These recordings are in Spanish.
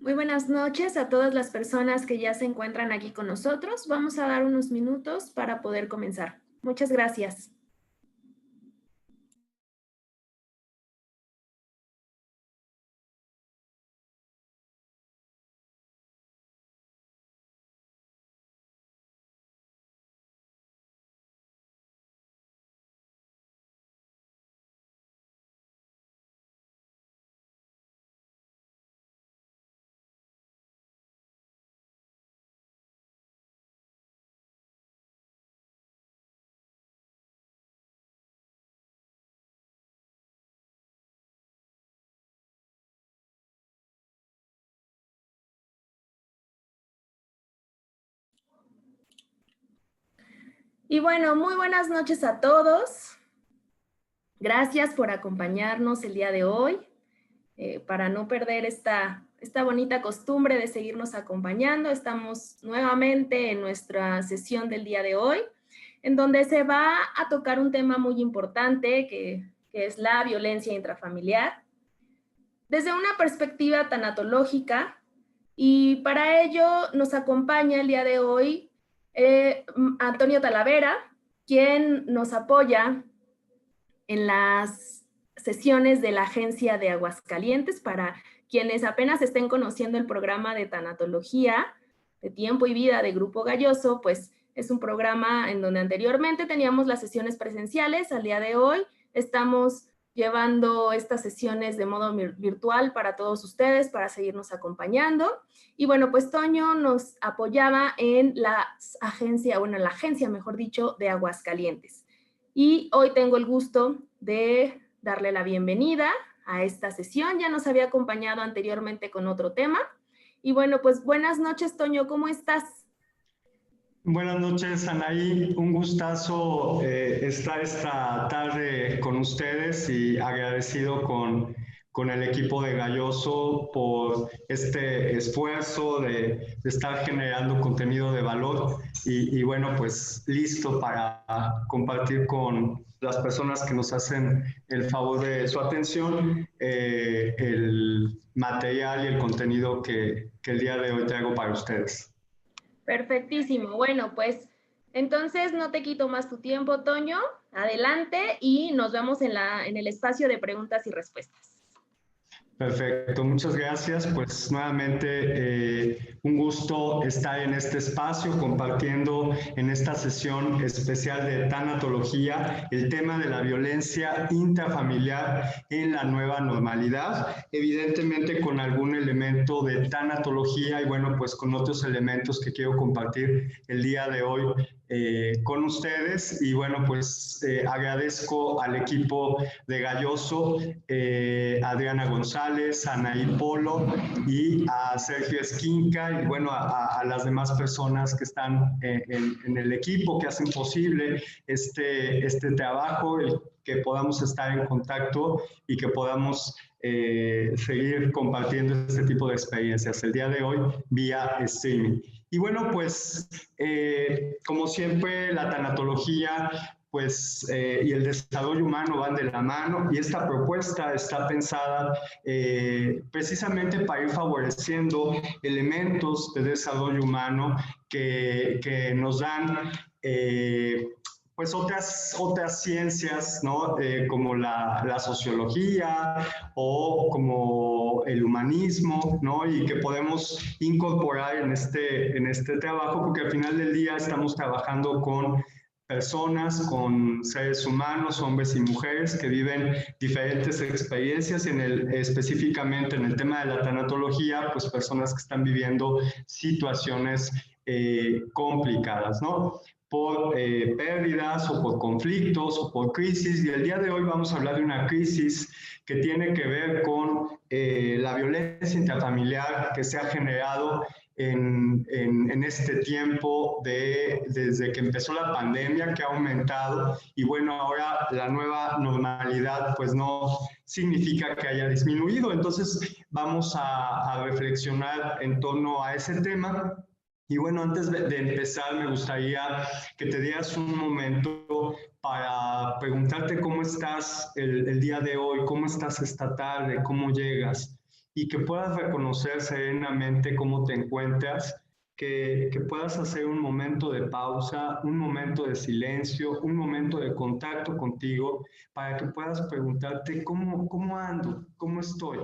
Muy buenas noches a todas las personas que ya se encuentran aquí con nosotros. Vamos a dar unos minutos para poder comenzar. Muchas gracias. Y bueno, muy buenas noches a todos. Gracias por acompañarnos el día de hoy. Para no perder esta bonita costumbre de seguirnos acompañando, estamos nuevamente en nuestra sesión del día de hoy, en donde se va a tocar un tema muy importante que es la violencia intrafamiliar, desde una perspectiva tanatológica. Y para ello nos acompaña el día de hoy Antonio Talavera, quien nos apoya en las sesiones de la Agencia de Aguascalientes. Para quienes apenas estén conociendo el programa de tanatología de tiempo y vida de Grupo Galloso, pues es un programa en donde anteriormente teníamos las sesiones presenciales. Al día de hoy estamos llevando estas sesiones de modo virtual para todos ustedes, para seguirnos acompañando. Y bueno, pues Toño nos apoyaba en la agencia, mejor dicho, de Aguascalientes. Y hoy tengo el gusto de darle la bienvenida a esta sesión. Ya nos había acompañado anteriormente con otro tema. Y bueno, pues buenas noches, Toño, ¿cómo estás? Buenas noches, Anaí. Un gustazo estar esta tarde con ustedes y agradecido con el equipo de Galloso por este esfuerzo de estar generando contenido de valor y bueno, pues listo para compartir con las personas que nos hacen el favor de su atención el material y el contenido que el día de hoy traigo para ustedes. Perfectísimo. Bueno, pues entonces no te quito más tu tiempo, Toño. Adelante y nos vemos en el espacio de preguntas y respuestas. Perfecto, muchas gracias. Pues nuevamente un gusto estar en este espacio compartiendo en esta sesión especial de tanatología el tema de la violencia intrafamiliar en la nueva normalidad, evidentemente con algún elemento de tanatología y bueno, pues con otros elementos que quiero compartir el día de hoy con ustedes. Y bueno, pues agradezco al equipo de Galloso, Adriana González, Anaí Polo y a Sergio Esquinca y bueno, a las demás personas que están en el equipo que hacen posible este trabajo, que podamos estar en contacto y que podamos seguir compartiendo este tipo de experiencias el día de hoy vía streaming. Y bueno, pues como siempre la tanatología pues, y el desarrollo humano van de la mano y esta propuesta está pensada precisamente para ir favoreciendo elementos de desarrollo humano que nos dan pues otras ciencias, ¿no? Como la sociología o como el humanismo, ¿no? Y que podemos incorporar en este trabajo, porque al final del día estamos trabajando con personas, con seres humanos, hombres y mujeres que viven diferentes experiencias, específicamente en el tema de la tanatología, pues personas que están viviendo situaciones complicadas, ¿no? Por pérdidas o por conflictos o por crisis. Y el día de hoy vamos a hablar de una crisis que tiene que ver con la violencia intrafamiliar que se ha generado en este tiempo desde que empezó la pandemia, que ha aumentado. Y bueno, ahora la nueva normalidad pues no significa que haya disminuido. Entonces vamos a reflexionar en torno a ese tema. Y bueno, antes de empezar, me gustaría que te dieras un momento para preguntarte cómo estás el día de hoy, cómo estás esta tarde, cómo llegas. y que puedas reconocer serenamente cómo te encuentras, que puedas hacer un momento de pausa, un momento de silencio, un momento de contacto contigo para que puedas preguntarte cómo ando, cómo estoy.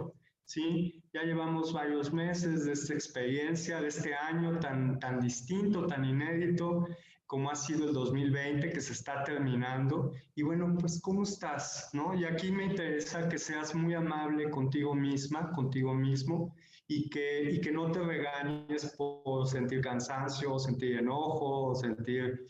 ¿Sí? Ya llevamos varios meses de esta experiencia, de este año tan distinto, tan inédito, como ha sido el 2020 que se está terminando. Y bueno, pues ¿cómo estás? ¿No? Y aquí me interesa que seas muy amable contigo misma, contigo mismo, y que no te regañes por sentir cansancio, sentir enojo, sentir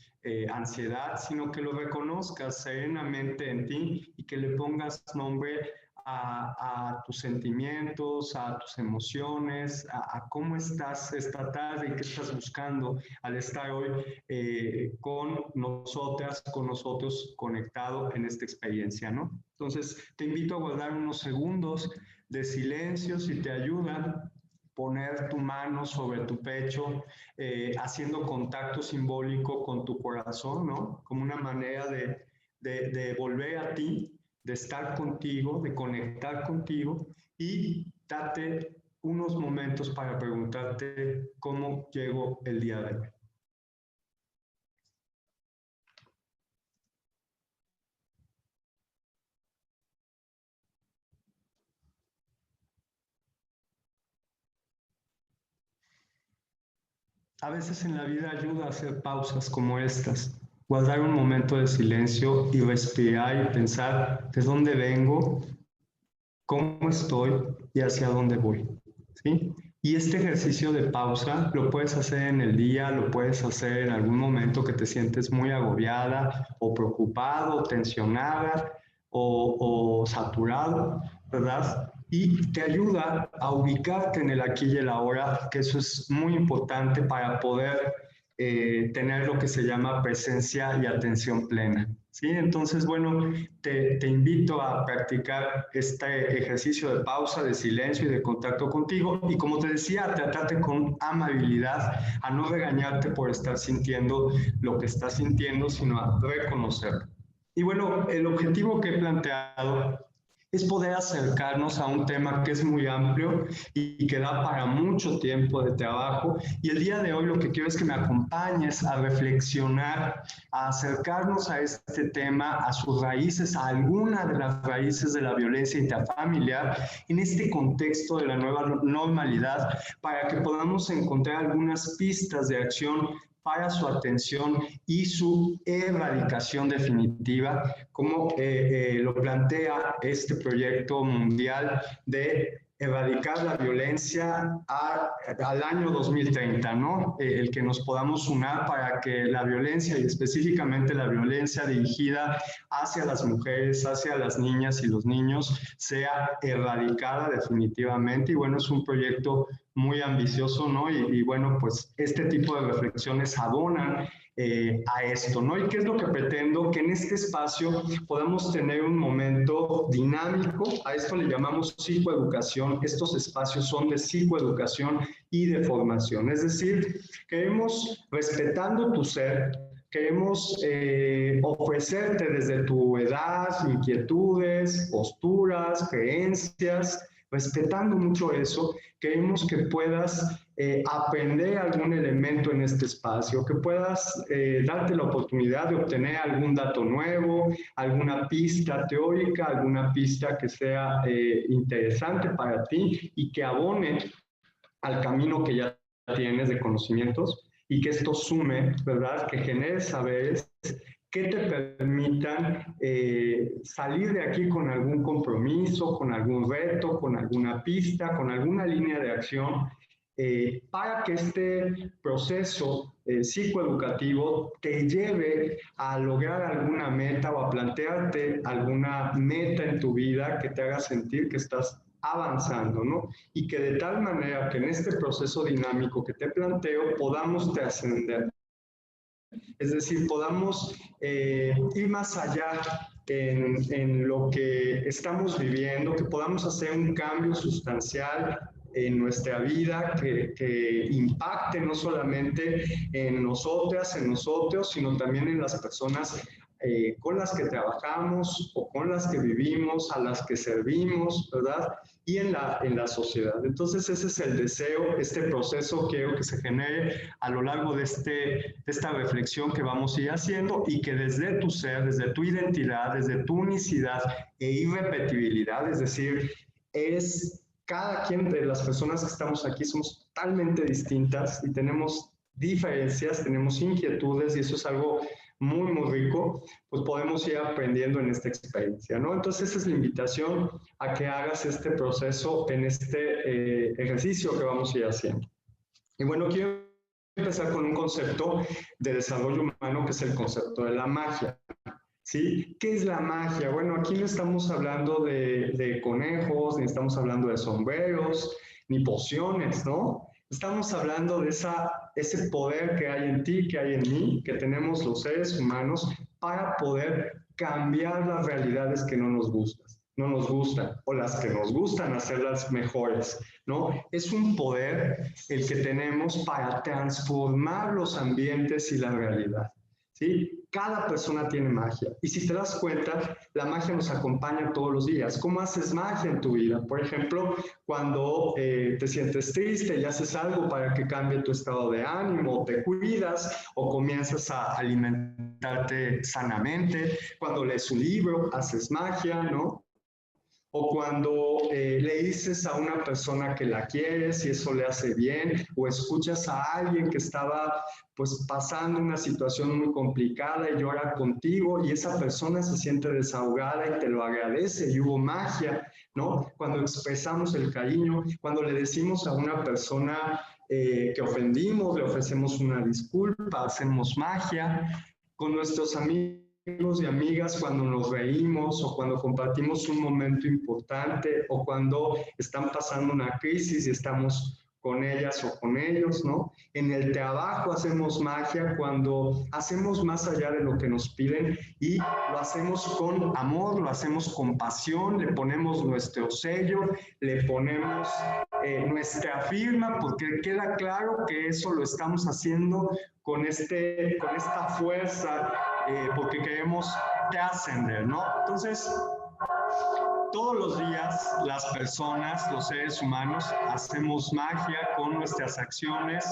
ansiedad, sino que lo reconozcas serenamente en ti y que le pongas nombre a tus sentimientos, a tus emociones, a cómo estás esta tarde y qué estás buscando al estar hoy con nosotras, con nosotros conectado en esta experiencia, ¿no? Entonces, te invito a guardar unos segundos de silencio si te ayuda poner tu mano sobre tu pecho, haciendo contacto simbólico con tu corazón, ¿no? Como una manera de volver a ti, de estar contigo, de conectar contigo y date unos momentos para preguntarte cómo llego el día de hoy. A veces en la vida ayuda a hacer pausas como estas, guardar un momento de silencio y respirar y pensar de dónde vengo, cómo estoy y hacia dónde voy. ¿Sí? Y este ejercicio de pausa lo puedes hacer en el día, lo puedes hacer en algún momento que te sientes muy agobiada o preocupado, o tensionada o saturado, ¿verdad? Y te ayuda a ubicarte en el aquí y el ahora, que eso es muy importante para poder tener lo que se llama presencia y atención plena. ¿Sí? Entonces, bueno, te invito a practicar este ejercicio de pausa, de silencio y de contacto contigo. Y como te decía, a tratarte con amabilidad, a no regañarte por estar sintiendo lo que estás sintiendo, sino a reconocerlo. Y bueno, el objetivo que he planteado es poder acercarnos a un tema que es muy amplio y que da para mucho tiempo de trabajo. Y el día de hoy lo que quiero es que me acompañes a reflexionar, a acercarnos a este tema, a sus raíces, a alguna de las raíces de la violencia intrafamiliar en este contexto de la nueva normalidad, para que podamos encontrar algunas pistas de acción para su atención y su erradicación definitiva, como lo plantea este proyecto mundial de erradicar la violencia al año 2030, ¿no? El que nos podamos sumar para que la violencia y específicamente la violencia dirigida hacia las mujeres, hacia las niñas y los niños sea erradicada definitivamente. Y bueno, es un proyecto muy ambicioso, ¿no? Y bueno, pues este tipo de reflexiones abonan a esto, ¿no? ¿Y qué es lo que pretendo? Que en este espacio podamos tener un momento dinámico, a esto le llamamos psicoeducación, estos espacios son de psicoeducación y de formación, es decir, queremos, respetando tu ser, queremos ofrecerte desde tu edad, inquietudes, posturas, creencias, respetando mucho eso, queremos que puedas aprender algún elemento en este espacio, que puedas darte la oportunidad de obtener algún dato nuevo, alguna pista teórica, alguna pista que sea interesante para ti y que abone al camino que ya tienes de conocimientos y que esto sume, ¿verdad? Que genere saberes que te permitan salir de aquí con algún compromiso, con algún reto, con alguna pista, con alguna línea de acción, para que este proceso psicoeducativo te lleve a lograr alguna meta o a plantearte alguna meta en tu vida que te haga sentir que estás avanzando, ¿no? Y que de tal manera que en este proceso dinámico que te planteo podamos trascender. Es decir, podamos ir más allá en lo que estamos viviendo, que podamos hacer un cambio sustancial en nuestra vida que impacte no solamente en nosotras, en nosotros, sino también en las personas con las que trabajamos o con las que vivimos, a las que servimos, ¿verdad? Y en la sociedad. Entonces ese es el deseo, este proceso quiero que se genere a lo largo de esta reflexión que vamos a ir haciendo y que desde tu ser, desde tu identidad, desde tu unicidad e irrepetibilidad, es decir, cada quien de las personas que estamos aquí somos totalmente distintas y tenemos diferencias, tenemos inquietudes y eso es algo muy, muy rico, pues podemos ir aprendiendo en esta experiencia, ¿no? Entonces esa es la invitación a que hagas este proceso en este ejercicio que vamos a ir haciendo. Y bueno, quiero empezar con un concepto de desarrollo humano que es el concepto de la magia. ¿Sí? ¿Qué es la magia? Bueno, aquí no estamos hablando de conejos, ni estamos hablando de sombreros, ni pociones, ¿no? Estamos hablando de ese poder que hay en ti, que hay en mí, que tenemos los seres humanos para poder cambiar las realidades que no nos gustan, o las que nos gustan, hacerlas mejores, ¿no? Es un poder el que tenemos para transformar los ambientes y la realidad, ¿sí? Cada persona tiene magia. Y si te das cuenta, la magia nos acompaña todos los días. ¿Cómo haces magia en tu vida? Por ejemplo, cuando te sientes triste y haces algo para que cambie tu estado de ánimo, te cuidas o comienzas a alimentarte sanamente. Cuando lees un libro, haces magia, ¿no? O cuando le dices a una persona que la quieres y eso le hace bien, o escuchas a alguien que estaba pues pasando una situación muy complicada y llora contigo y esa persona se siente desahogada y te lo agradece y hubo magia, ¿no? Cuando expresamos el cariño, cuando le decimos a una persona que ofendimos, le ofrecemos una disculpa, hacemos magia, con nuestros amigos y amigas cuando nos reímos o cuando compartimos un momento importante o cuando están pasando una crisis y estamos con ellas o con ellos, ¿no? En el trabajo hacemos magia cuando hacemos más allá de lo que nos piden y lo hacemos con amor, lo hacemos con pasión, le ponemos nuestro sello, le ponemos nuestra firma, porque queda claro que eso lo estamos haciendo con esta fuerza, porque queremos trascender, ¿no? Entonces, todos los días las personas, los seres humanos, hacemos magia con nuestras acciones,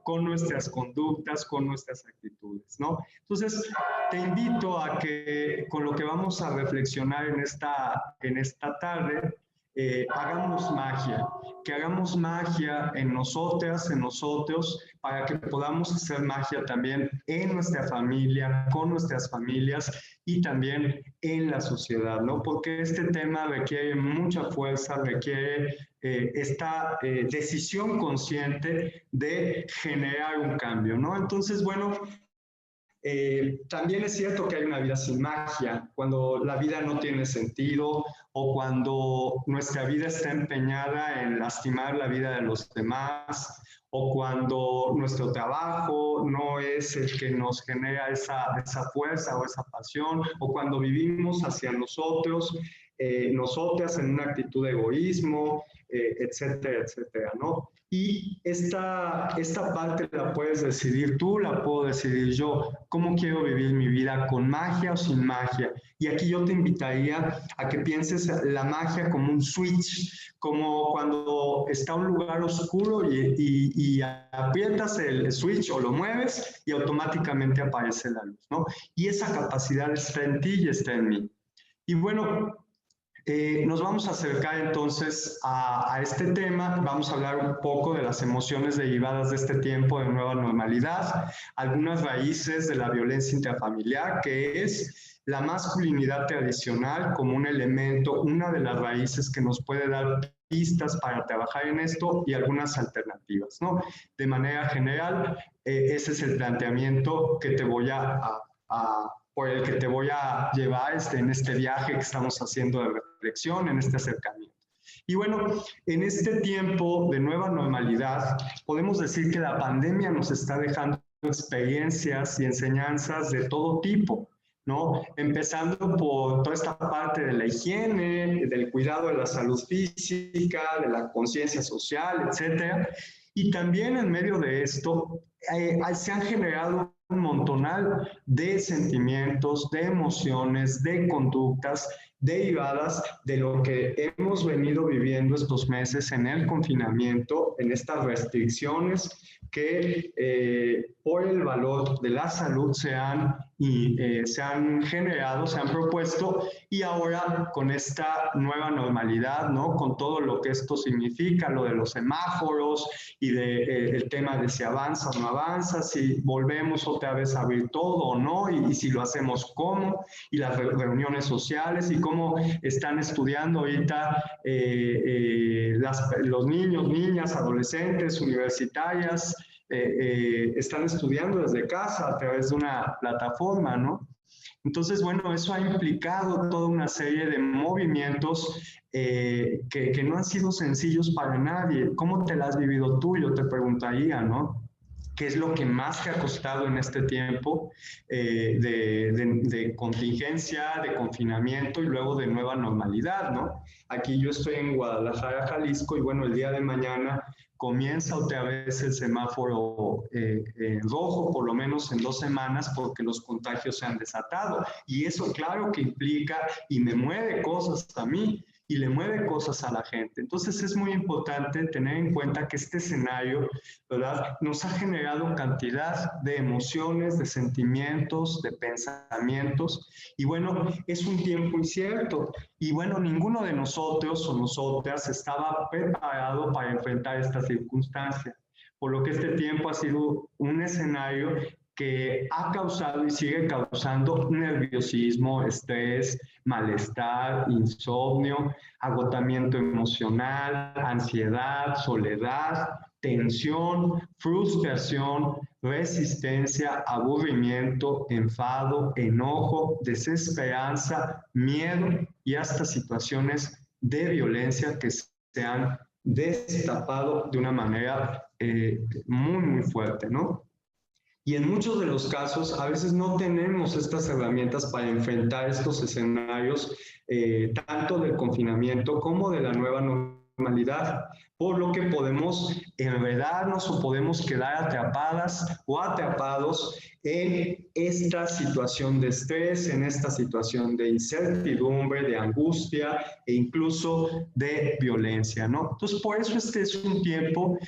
con nuestras conductas, con nuestras actitudes, ¿no? Entonces, te invito a que con lo que vamos a reflexionar en esta tarde, hagamos magia, que hagamos magia en nosotras, en nosotros, para que podamos hacer magia también en nuestra familia, con nuestras familias y también en la sociedad, ¿no? Porque este tema requiere mucha fuerza, requiere esta decisión consciente de generar un cambio, ¿no? Entonces, bueno, también es cierto que hay una vida sin magia, cuando la vida no tiene sentido o cuando nuestra vida está empeñada en lastimar la vida de los demás o cuando nuestro trabajo no es el que nos genera esa fuerza o esa pasión o cuando vivimos hacia nosotros, nosotras en una actitud de egoísmo, etcétera, etcétera, ¿no? Y esta parte la puedes decidir tú, la puedo decidir yo. ¿Cómo quiero vivir mi vida? ¿Con magia o sin magia? Y aquí yo te invitaría a que pienses la magia como un switch, como cuando está un lugar oscuro y aprietas el switch o lo mueves y automáticamente aparece la luz, ¿no? Y esa capacidad está en ti y está en mí. Y bueno, nos vamos a acercar entonces a este tema, vamos a hablar un poco de las emociones derivadas de este tiempo de nueva normalidad, algunas raíces de la violencia intrafamiliar, que es la masculinidad tradicional como un elemento, una de las raíces que nos puede dar pistas para trabajar en esto y algunas alternativas, ¿no? De manera general, ese es el planteamiento que te voy por el que te voy a llevar en este viaje que estamos haciendo de reflexión, en este acercamiento. Y bueno, en este tiempo de nueva normalidad, podemos decir que la pandemia nos está dejando experiencias y enseñanzas de todo tipo, ¿no? Empezando por toda esta parte de la higiene, del cuidado de la salud física, de la conciencia social, etcétera. Y también en medio de esto se han generado un montonal de sentimientos, de emociones, de conductas derivadas de lo que hemos venido viviendo estos meses en el confinamiento, en estas restricciones que por el valor de la salud se han generado, se han propuesto, y ahora con esta nueva normalidad, ¿no? Con todo lo que esto significa, lo de los semáforos y el tema de si avanza o no avanza, si volvemos otra vez a abrir todo o no, y si lo hacemos cómo, y las reuniones sociales, y cómo están estudiando ahorita los niños, niñas, adolescentes, universitarias, están estudiando desde casa a través de una plataforma, ¿no? Entonces, bueno, eso ha implicado toda una serie de movimientos que no han sido sencillos para nadie. ¿Cómo te la has vivido tú? Yo te preguntaría, ¿no? ¿Qué es lo que más te ha costado en este tiempo de contingencia, de confinamiento y luego de nueva normalidad, ¿no? Aquí yo estoy en Guadalajara, Jalisco, y bueno, el día de mañana comienza otra vez el semáforo rojo, por lo menos en 2 semanas, porque los contagios se han desatado. Y eso, claro que implica y me mueve cosas a mí y le mueve cosas a la gente. Entonces es muy importante tener en cuenta que este escenario, ¿verdad?, nos ha generado cantidad de emociones, de sentimientos, de pensamientos, y bueno, es un tiempo incierto. Y bueno, ninguno de nosotros o nosotras estaba preparado para enfrentar esta circunstancia, por lo que este tiempo ha sido un escenario que ha causado y sigue causando nerviosismo, estrés, malestar, insomnio, agotamiento emocional, ansiedad, soledad, tensión, frustración, resistencia, aburrimiento, enfado, enojo, desesperanza, miedo y hasta situaciones de violencia que se han destapado de una manera muy fuerte, ¿no? Y en muchos de los casos, a veces no tenemos estas herramientas para enfrentar estos escenarios, tanto del confinamiento como de la nueva normalidad, por lo que podemos enredarnos o podemos quedar atrapadas o atrapados en esta situación de estrés, en esta situación de incertidumbre, de angustia e incluso de violencia, ¿no? Entonces, por eso este es un tiempo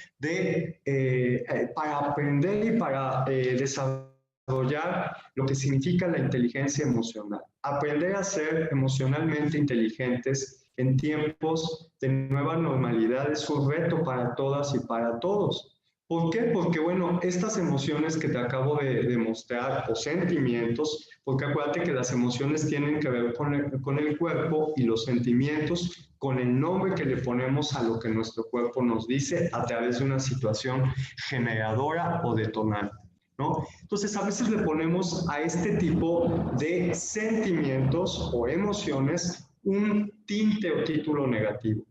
para aprender y para desarrollar lo que significa la inteligencia emocional. Aprender a ser emocionalmente inteligentes en tiempos de nueva normalidad es un reto para todas y para todos. ¿Por qué? Porque, bueno, estas emociones que te acabo de mostrar, o sentimientos, porque acuérdate que las emociones tienen que ver con el cuerpo, y los sentimientos con el nombre que le ponemos a lo que nuestro cuerpo nos dice a través de una situación generadora o detonante, ¿no? Entonces, a veces le ponemos a este tipo de sentimientos o emociones un tinte o título negativo.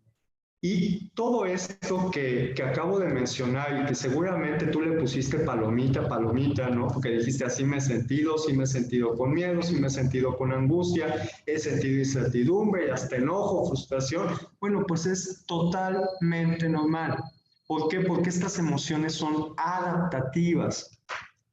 Y todo esto que acabo de mencionar y que seguramente tú le pusiste palomita, palomita, ¿no? Porque dijiste, así me he sentido, sí me he sentido con miedo, sí me he sentido con angustia, he sentido incertidumbre y hasta enojo, frustración. Bueno, pues es totalmente normal. ¿Por qué? Porque estas emociones son adaptativas.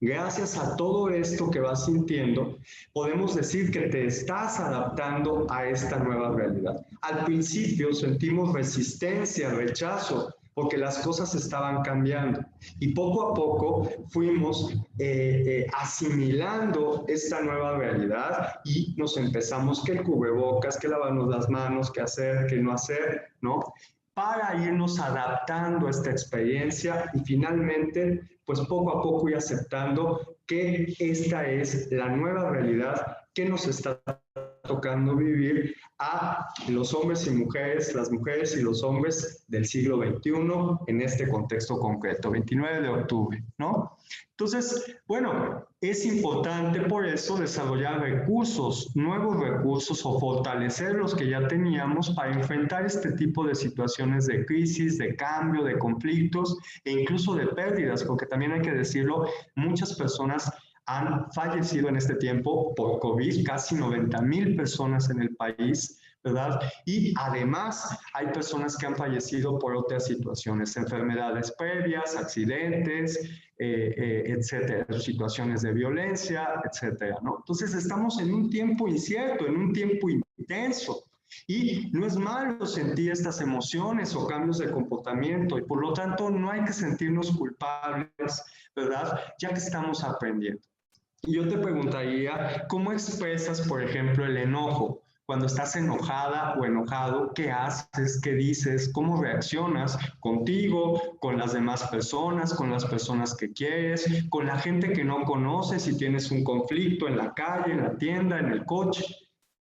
Gracias a todo esto que vas sintiendo, podemos decir que te estás adaptando a esta nueva realidad. Al principio sentimos resistencia, rechazo, porque las cosas estaban cambiando. Y poco a poco fuimos asimilando esta nueva realidad y nos empezamos que el cubrebocas, que lavarnos las manos, que hacer, que no hacer, ¿no? Para irnos adaptando a esta experiencia y finalmente, pues poco a poco ir aceptando que esta es la nueva realidad que nos está tocando vivir a los hombres y mujeres, las mujeres y los hombres del siglo XXI en este contexto concreto, 29 de octubre, ¿no? Entonces, bueno, es importante por eso desarrollar recursos, nuevos recursos o fortalecer los que ya teníamos para enfrentar este tipo de situaciones de crisis, de cambio, de conflictos e incluso de pérdidas, porque también hay que decirlo, muchas personas han fallecido en este tiempo por COVID, casi 90,000 personas en el país ¿verdad? Y además hay personas que han fallecido por otras situaciones, enfermedades previas, accidentes, etcétera, situaciones de violencia, etcétera, ¿no? Entonces estamos en un tiempo incierto, en un tiempo intenso. Y no es malo sentir estas emociones o cambios de comportamiento y por lo tanto no hay que sentirnos culpables, ¿verdad? Ya que estamos aprendiendo. Y yo te preguntaría, ¿cómo expresas, por ejemplo, el enojo? Cuando estás enojada o enojado, ¿qué haces? ¿Qué dices? ¿Cómo reaccionas contigo, con las demás personas, con las personas que quieres, con la gente que no conoces, si tienes un conflicto en la calle, en la tienda, en el coche?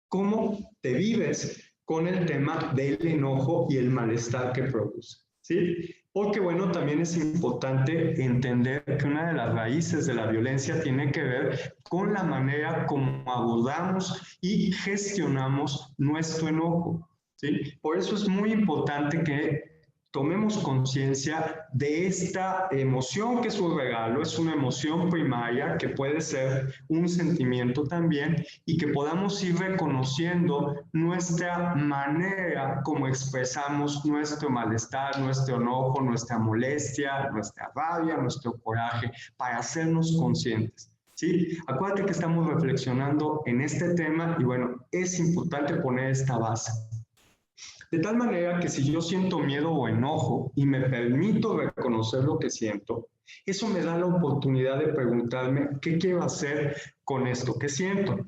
¿Cómo te vives con el tema del enojo y el malestar que produce? ¿Sí? Porque, bueno, también es importante entender que una de las raíces de la violencia tiene que ver con la manera como abordamos y gestionamos nuestro enojo, ¿sí? Por eso es muy importante que tomemos conciencia de esta emoción que es un regalo, es una emoción primaria que puede ser un sentimiento también y que podamos ir reconociendo nuestra manera como expresamos nuestro malestar, nuestro enojo, nuestra molestia, nuestra rabia, nuestro coraje, para hacernos conscientes. ¿Sí? Acuérdate que estamos reflexionando en este tema y bueno, es importante poner esta base. De tal manera que si yo siento miedo o enojo y me permito reconocer lo que siento, eso me da la oportunidad de preguntarme qué quiero hacer con esto que siento.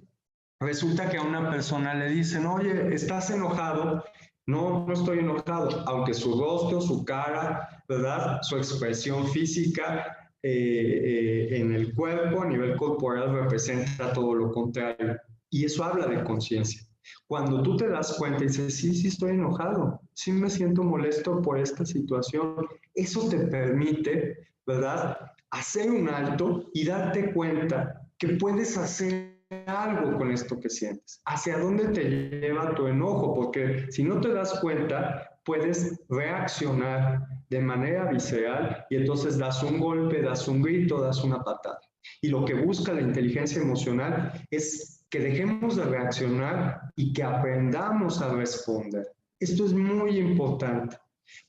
Resulta que a una persona le dicen, oye, ¿estás enojado? No, no estoy enojado, aunque su rostro, su cara, ¿verdad? Su expresión física en el cuerpo, a nivel corporal, representa todo lo contrario. Y eso habla de conciencia. Cuando tú te das cuenta y dices, sí, sí estoy enojado, sí me siento molesto por esta situación, eso te permite, ¿verdad?, hacer un alto y darte cuenta que puedes hacer algo con esto que sientes. ¿Hacia dónde te lleva tu enojo? Porque si no te das cuenta, puedes reaccionar de manera visceral y entonces das un golpe, das un grito, das una patada. Y lo que busca la inteligencia emocional es que dejemos de reaccionar y que aprendamos a responder. Esto es muy importante.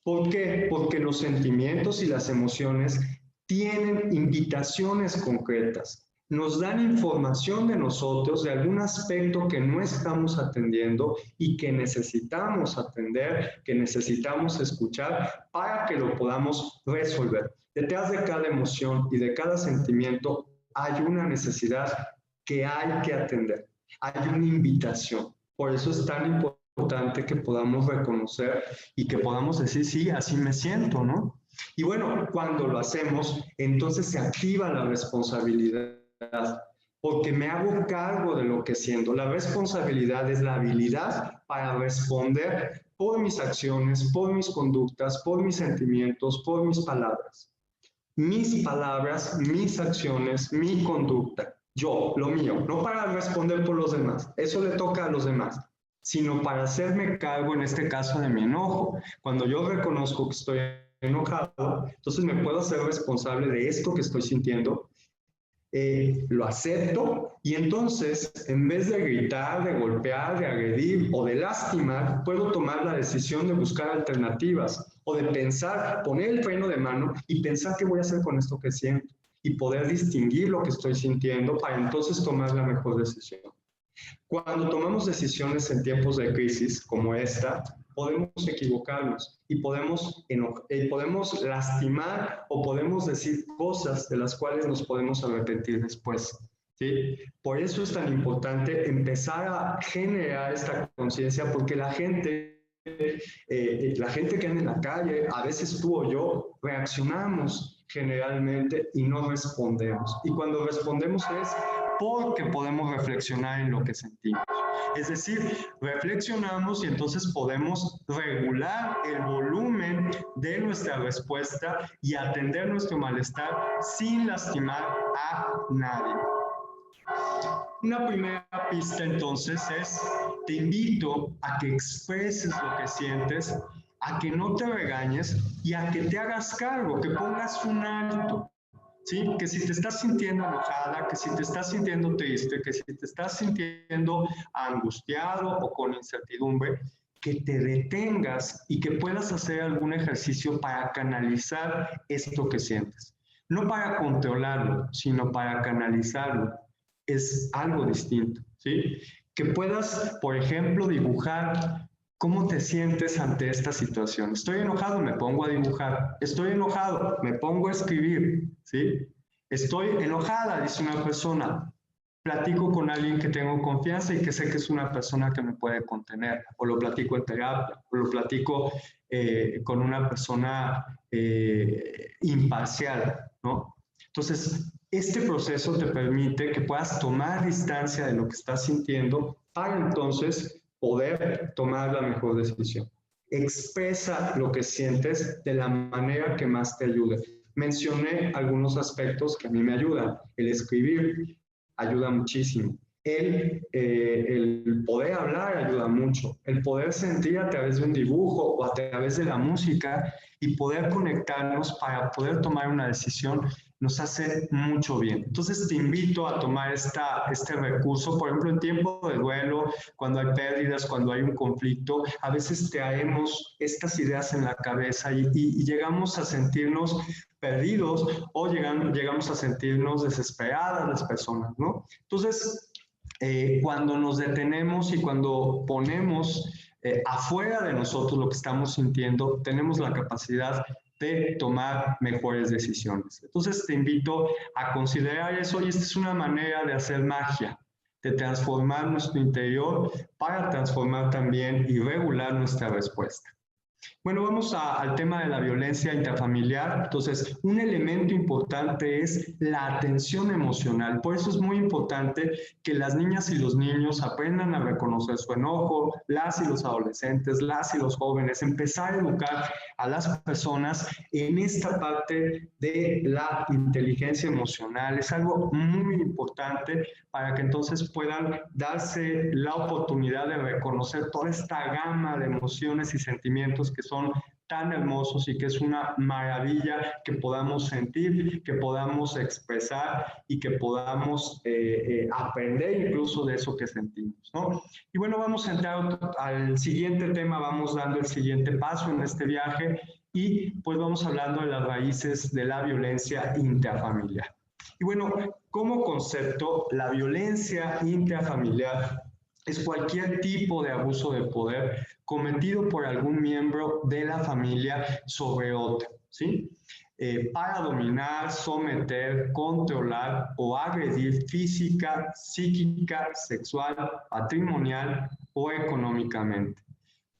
¿Por qué? Porque los sentimientos y las emociones tienen invitaciones concretas. Nos dan información de nosotros, de algún aspecto que no estamos atendiendo y que necesitamos atender, que necesitamos escuchar para que lo podamos resolver. Detrás de cada emoción y de cada sentimiento hay una necesidad que hay que atender. Hay una invitación. Por eso es tan importante que podamos reconocer y que podamos decir, sí, así me siento, ¿no? Y bueno, cuando lo hacemos, entonces se activa la responsabilidad, porque me hago cargo de lo que siento. La responsabilidad es la habilidad para responder por mis acciones, por mis conductas, por mis sentimientos, por mis palabras. Mis palabras, mis acciones, mi conducta. Yo, lo mío, no para responder por los demás, eso le toca a los demás, sino para hacerme cargo, en este caso, de mi enojo. Cuando yo reconozco que estoy enojado, entonces me puedo hacer responsable de esto que estoy sintiendo, lo acepto y entonces, en vez de gritar, de golpear, de agredir o de lastimar, puedo tomar la decisión de buscar alternativas o de pensar, poner el freno de mano y pensar qué voy a hacer con esto que siento y poder distinguir lo que estoy sintiendo para entonces tomar la mejor decisión. Cuando tomamos decisiones en tiempos de crisis como esta, podemos equivocarnos y podemos lastimar o podemos decir cosas de las cuales nos podemos arrepentir después. ¿Sí? Por eso es tan importante empezar a generar esta conciencia, porque la gente que anda en la calle, a veces tú o yo, reaccionamos generalmente y no respondemos. Y cuando respondemos es porque podemos reflexionar en lo que sentimos. Es decir, reflexionamos y entonces podemos regular el volumen de nuestra respuesta y atender nuestro malestar sin lastimar a nadie. Una primera pista entonces es, te invito a que expreses lo que sientes, a que no te regañes y a que te hagas cargo, que pongas un alto. ¿sí? Que si te estás sintiendo enojada, que si te estás sintiendo triste, que si te estás sintiendo angustiado o con incertidumbre, que te detengas y que puedas hacer algún ejercicio para canalizar esto que sientes. No para controlarlo, sino para canalizarlo. Es algo distinto, ¿sí? Que puedas, por ejemplo, dibujar cómo te sientes ante esta situación. Estoy enojado, me pongo a dibujar. Estoy enojado, me pongo a escribir, ¿sí? Estoy enojada, dice una persona. Platico con alguien que tengo confianza y que sé que es una persona que me puede contener, o lo platico en terapia, o lo platico con una persona imparcial, ¿no? Entonces, este proceso te permite que puedas tomar distancia de lo que estás sintiendo para entonces poder tomar la mejor decisión. Expresa lo que sientes de la manera que más te ayude. Mencioné algunos aspectos que a mí me ayudan. El escribir ayuda muchísimo. El poder hablar ayuda mucho. El poder sentir a través de un dibujo o a través de la música y poder conectarnos para poder tomar una decisión nos hace mucho bien. Entonces te invito a tomar este recurso, por ejemplo, en tiempo de duelo, cuando hay pérdidas, cuando hay un conflicto, a veces traemos estas ideas en la cabeza y llegamos a sentirnos perdidos o llegamos a sentirnos desesperadas las personas, ¿no? Entonces, cuando nos detenemos y cuando ponemos afuera de nosotros lo que estamos sintiendo, tenemos la capacidad de tomar mejores decisiones. Entonces te invito a considerar eso y esta es una manera de hacer magia, de transformar nuestro interior para transformar también y regular nuestra respuesta. Bueno, vamos al tema de la violencia intrafamiliar. Entonces, un elemento importante es la atención emocional. Por eso es muy importante que las niñas y los niños aprendan a reconocer su enojo, las y los adolescentes, las y los jóvenes, empezar a educar a las personas en esta parte de la inteligencia emocional. Es algo muy importante para que entonces puedan darse la oportunidad de reconocer toda esta gama de emociones y sentimientos que son tan hermosos y que es una maravilla que podamos sentir, que podamos expresar y que podamos aprender incluso de eso que sentimos, ¿no? Y bueno, vamos a entrar al siguiente tema, vamos dando el siguiente paso en este viaje y pues vamos hablando de las raíces de la violencia intrafamiliar. Y bueno, como concepto, la violencia intrafamiliar es cualquier tipo de abuso de poder cometido por algún miembro de la familia sobre otro, ¿sí? Para dominar, someter, controlar o agredir física, psíquica, sexual, patrimonial o económicamente.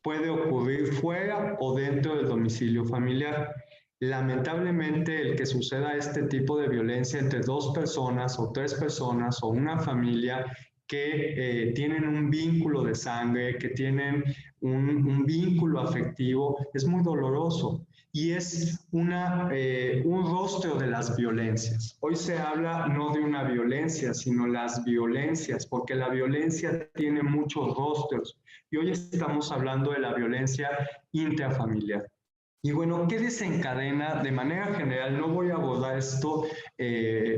Puede ocurrir fuera o dentro del domicilio familiar. Lamentablemente, el que suceda este tipo de violencia entre dos personas o tres personas o una familia que tienen un vínculo de sangre, que tienen un vínculo afectivo, es muy doloroso y es un rostro de las violencias. Hoy se habla no de una violencia, sino las violencias, porque la violencia tiene muchos rostros y hoy estamos hablando de la violencia intrafamiliar. Y bueno, ¿qué desencadena? De manera general, no voy a abordar esto,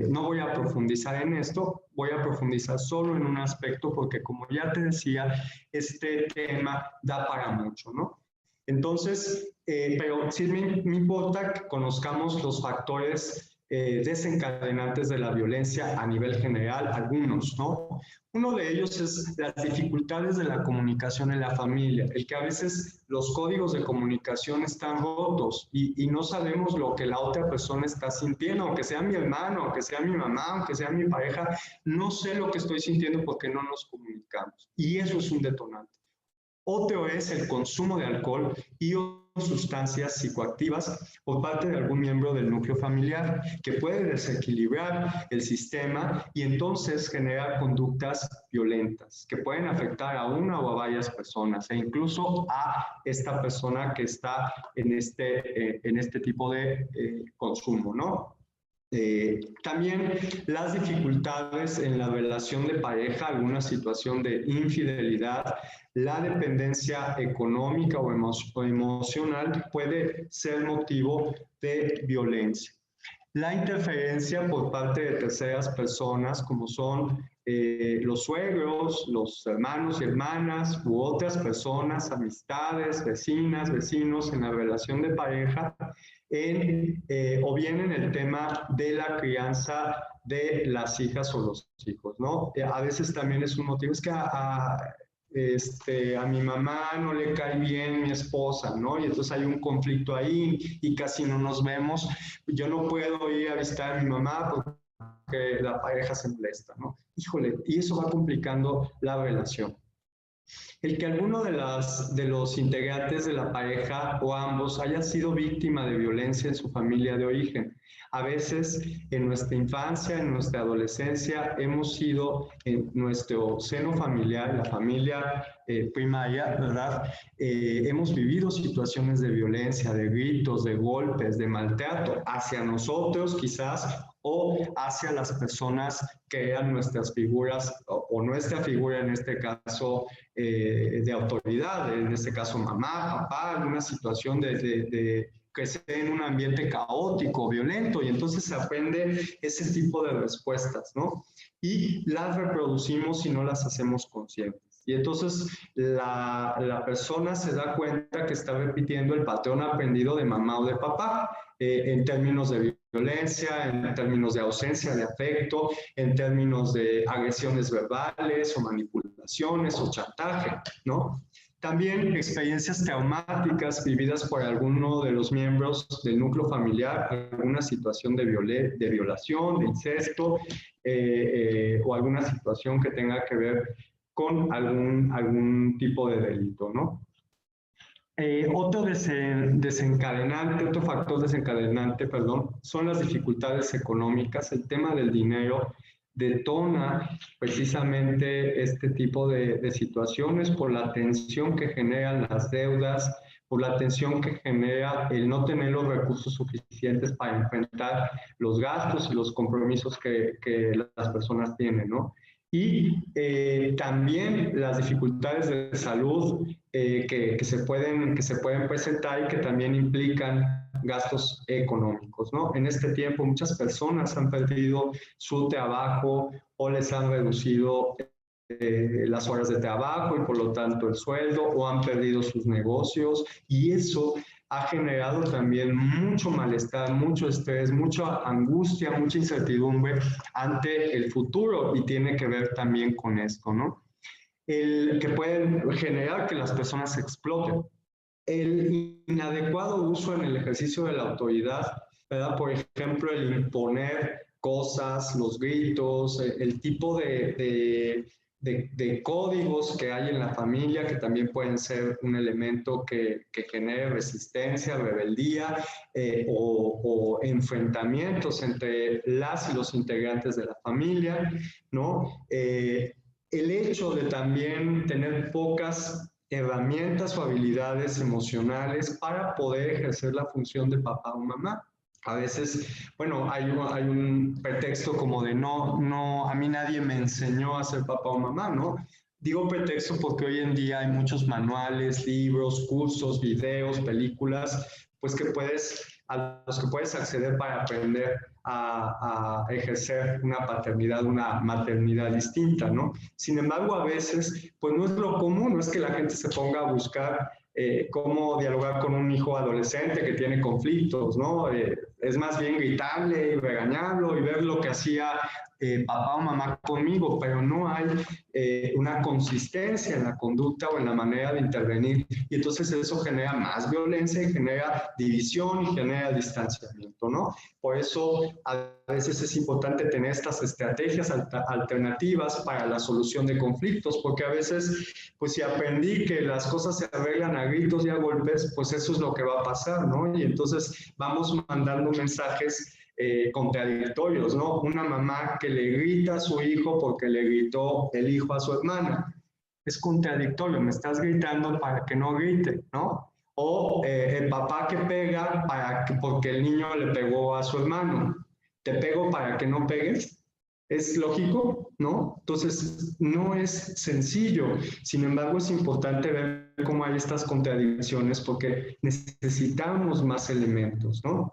no voy a profundizar en esto, voy a profundizar solo en un aspecto porque como ya te decía, este tema da para mucho, ¿no? Entonces, pero sí me importa que conozcamos los factores desencadenantes de la violencia a nivel general, algunos, ¿no? Uno de ellos es las dificultades de la comunicación en la familia, el que a veces los códigos de comunicación están rotos y no sabemos lo que la otra persona está sintiendo, aunque sea mi hermano, aunque sea mi mamá, aunque sea mi pareja, no sé lo que estoy sintiendo porque no nos comunicamos. Y eso es un detonante. Otro es el consumo de alcohol y sustancias psicoactivas por parte de algún miembro del núcleo familiar que puede desequilibrar el sistema y entonces generar conductas violentas que pueden afectar a una o a varias personas e incluso a esta persona que está en este tipo de consumo, ¿no? También las dificultades en la relación de pareja, alguna situación de infidelidad, la dependencia económica o emocional puede ser motivo de violencia. la interferencia por parte de terceras personas, como son los suegros, los hermanos y hermanas u otras personas, amistades, vecinas, vecinos en la relación de pareja, o bien en el tema de la crianza de las hijas o los hijos, ¿no? A veces también es un motivo, es que a mi mamá no le cae bien mi esposa, ¿no? Y entonces hay un conflicto ahí y casi no nos vemos. Yo no puedo ir a visitar a mi mamá porque la pareja se molesta, ¿no? Híjole, y eso va complicando la relación. El que alguno de los integrantes de la pareja o ambos haya sido víctima de violencia en su familia de origen. A veces en nuestra infancia, en nuestra adolescencia, hemos sido en nuestro seno familiar, la familia primaria, ¿verdad? Hemos vivido situaciones de violencia, de gritos, de golpes, de maltrato hacia nosotros quizás o hacia las personas que eran nuestras figuras o nuestra figura en este caso de autoridad, en este caso mamá, papá, en una situación de crecer en un ambiente caótico, violento, y entonces se aprende ese tipo de respuestas, ¿no? Y las reproducimos y no las hacemos conscientes. Y entonces la persona se da cuenta que está repitiendo el patrón aprendido de mamá o de papá, en términos de violencia, en términos de ausencia de afecto, en términos de agresiones verbales o manipulaciones o chantaje, ¿no? También experiencias traumáticas vividas por alguno de los miembros del núcleo familiar, alguna situación de violación, de incesto o alguna situación que tenga que ver con algún tipo de delito, ¿no? Otro desencadenante, otro factor desencadenante, perdón, son las dificultades económicas. El tema del dinero detona precisamente este tipo de situaciones por la tensión que generan las deudas, por la tensión que genera el no tener los recursos suficientes para enfrentar los gastos y los compromisos que las personas tienen, ¿no? Y también las dificultades de salud que se pueden presentar y que también implican gastos económicos, ¿no? En este tiempo muchas personas han perdido su trabajo o les han reducido las horas de trabajo y por lo tanto el sueldo o han perdido sus negocios y eso ha generado también mucho malestar, mucho estrés, mucha angustia, mucha incertidumbre ante el futuro y tiene que ver también con esto, ¿no? El que pueden generar que las personas exploten. El inadecuado uso en el ejercicio de la autoridad, ¿verdad? Por ejemplo, el imponer cosas, los gritos, el tipo de códigos que hay en la familia que también pueden ser un elemento que genere resistencia, rebeldía o enfrentamientos entre las y los integrantes de la familia, ¿no? El hecho de también tener pocas herramientas o habilidades emocionales para poder ejercer la función de papá o mamá. A veces, bueno, hay un pretexto como de no, a mí nadie me enseñó a ser papá o mamá, ¿no? Digo pretexto porque hoy en día hay muchos manuales, libros, cursos, videos, películas, pues a los que puedes acceder para aprender a ejercer una paternidad, una maternidad distinta, ¿no? Sin embargo, a veces, pues no es lo común, no es que la gente se ponga a buscar cómo dialogar con un hijo adolescente que tiene conflictos, ¿no? Es más bien gritarle y regañarlo y ver lo que hacía papá o mamá conmigo, pero no hay una consistencia en la conducta o en la manera de intervenir y entonces eso genera más violencia y genera división y genera distanciamiento, ¿no? Por eso a veces es importante tener estas estrategias alternativas para la solución de conflictos, porque a veces, pues si aprendí que las cosas se arreglan a gritos y a golpes, pues eso es lo que va a pasar, ¿no? Y entonces vamos mandando mensajes contradictorios, ¿no? Una mamá que le grita a su hijo porque le gritó el hijo a su hermana. Es contradictorio, me estás gritando para que no grite, ¿no? O el papá que pega porque el niño le pegó a su hermano. ¿Te pego para que no pegues? ¿Es lógico? ¿No? Entonces, no es sencillo. Sin embargo, es importante ver cómo hay estas contradicciones porque necesitamos más elementos, ¿no?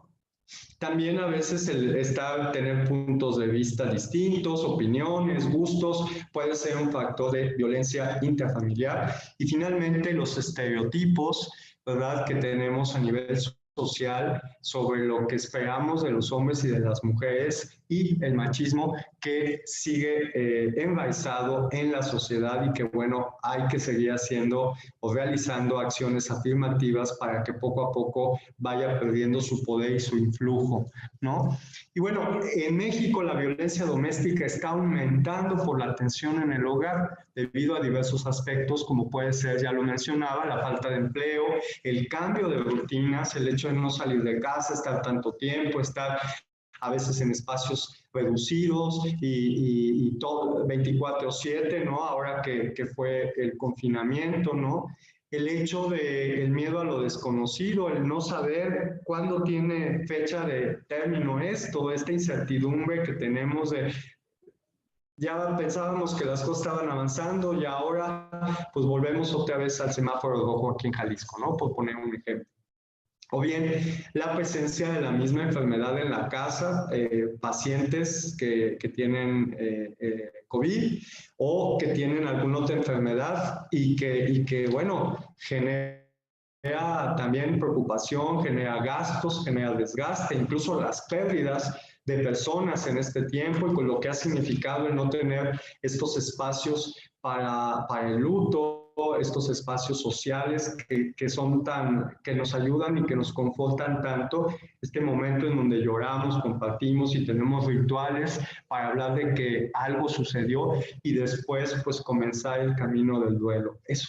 También a veces tener puntos de vista distintos, opiniones, gustos, puede ser un factor de violencia intrafamiliar. Y finalmente los estereotipos, ¿verdad?, que tenemos a nivel social sobre lo que esperamos de los hombres y de las mujeres, y el machismo que sigue enraizado en la sociedad y que, bueno, hay que seguir haciendo o realizando acciones afirmativas para que poco a poco vaya perdiendo su poder y su influjo, ¿no? Y bueno, en México la violencia doméstica está aumentando por la tensión en el hogar debido a diversos aspectos, como puede ser, ya lo mencionaba, la falta de empleo, el cambio de rutinas, el hecho de no salir de casa, estar tanto tiempo, estar a veces en espacios reducidos y todo 24/7, ¿no? Ahora que fue el confinamiento, ¿no? El hecho del miedo a lo desconocido, el no saber cuándo tiene fecha de término esto, esta incertidumbre que tenemos de ya pensábamos que las cosas estaban avanzando y ahora pues volvemos otra vez al semáforo rojo aquí en Jalisco, ¿no? Por poner un ejemplo. O bien la presencia de la misma enfermedad en la casa, pacientes que tienen COVID o que tienen alguna otra enfermedad y que bueno, genera también preocupación, genera gastos, genera desgaste, incluso las pérdidas de personas en este tiempo y con lo que ha significado el no tener estos espacios para el luto, estos espacios sociales que nos ayudan y que nos confortan tanto, este momento en donde lloramos, compartimos y tenemos rituales para hablar de que algo sucedió y después pues comenzar el camino del duelo. Eso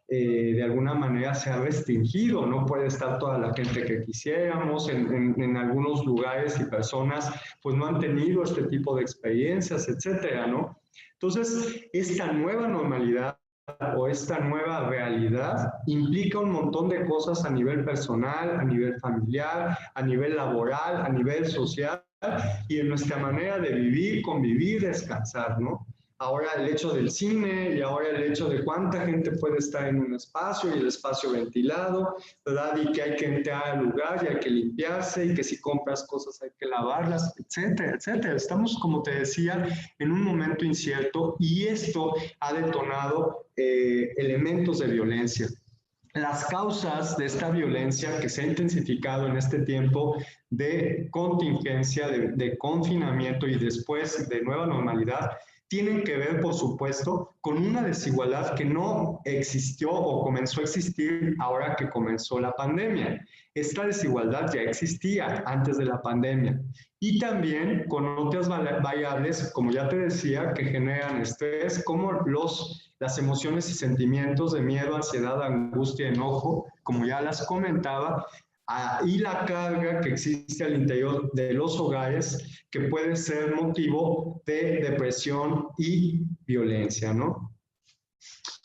de alguna manera se ha restringido, no puede estar toda la gente que quisiéramos, en algunos lugares y personas pues no han tenido este tipo de experiencias, etcétera, ¿no? Entonces, esta nueva normalidad o esta nueva realidad implica un montón de cosas a nivel personal, a nivel familiar, a nivel laboral, a nivel social y en nuestra manera de vivir, convivir, descansar, ¿no? Ahora el hecho del cine y ahora el hecho de cuánta gente puede estar en un espacio y el espacio ventilado, ¿verdad? Y que hay que entrar al lugar y hay que limpiarse y que si compras cosas hay que lavarlas, etcétera, etcétera. Estamos, como te decía, en un momento incierto y esto ha detonado elementos de violencia. Las causas de esta violencia que se ha intensificado en este tiempo de contingencia, de confinamiento y después de nueva normalidad, tienen que ver, por supuesto, con una desigualdad que no existió o comenzó a existir ahora que comenzó la pandemia. Esta desigualdad ya existía antes de la pandemia y también con otras variables, como ya te decía, que generan estrés, como las emociones y sentimientos de miedo, ansiedad, angustia, enojo, como ya las comentaba, y la carga que existe al interior de los hogares que puede ser motivo de depresión y violencia, ¿no?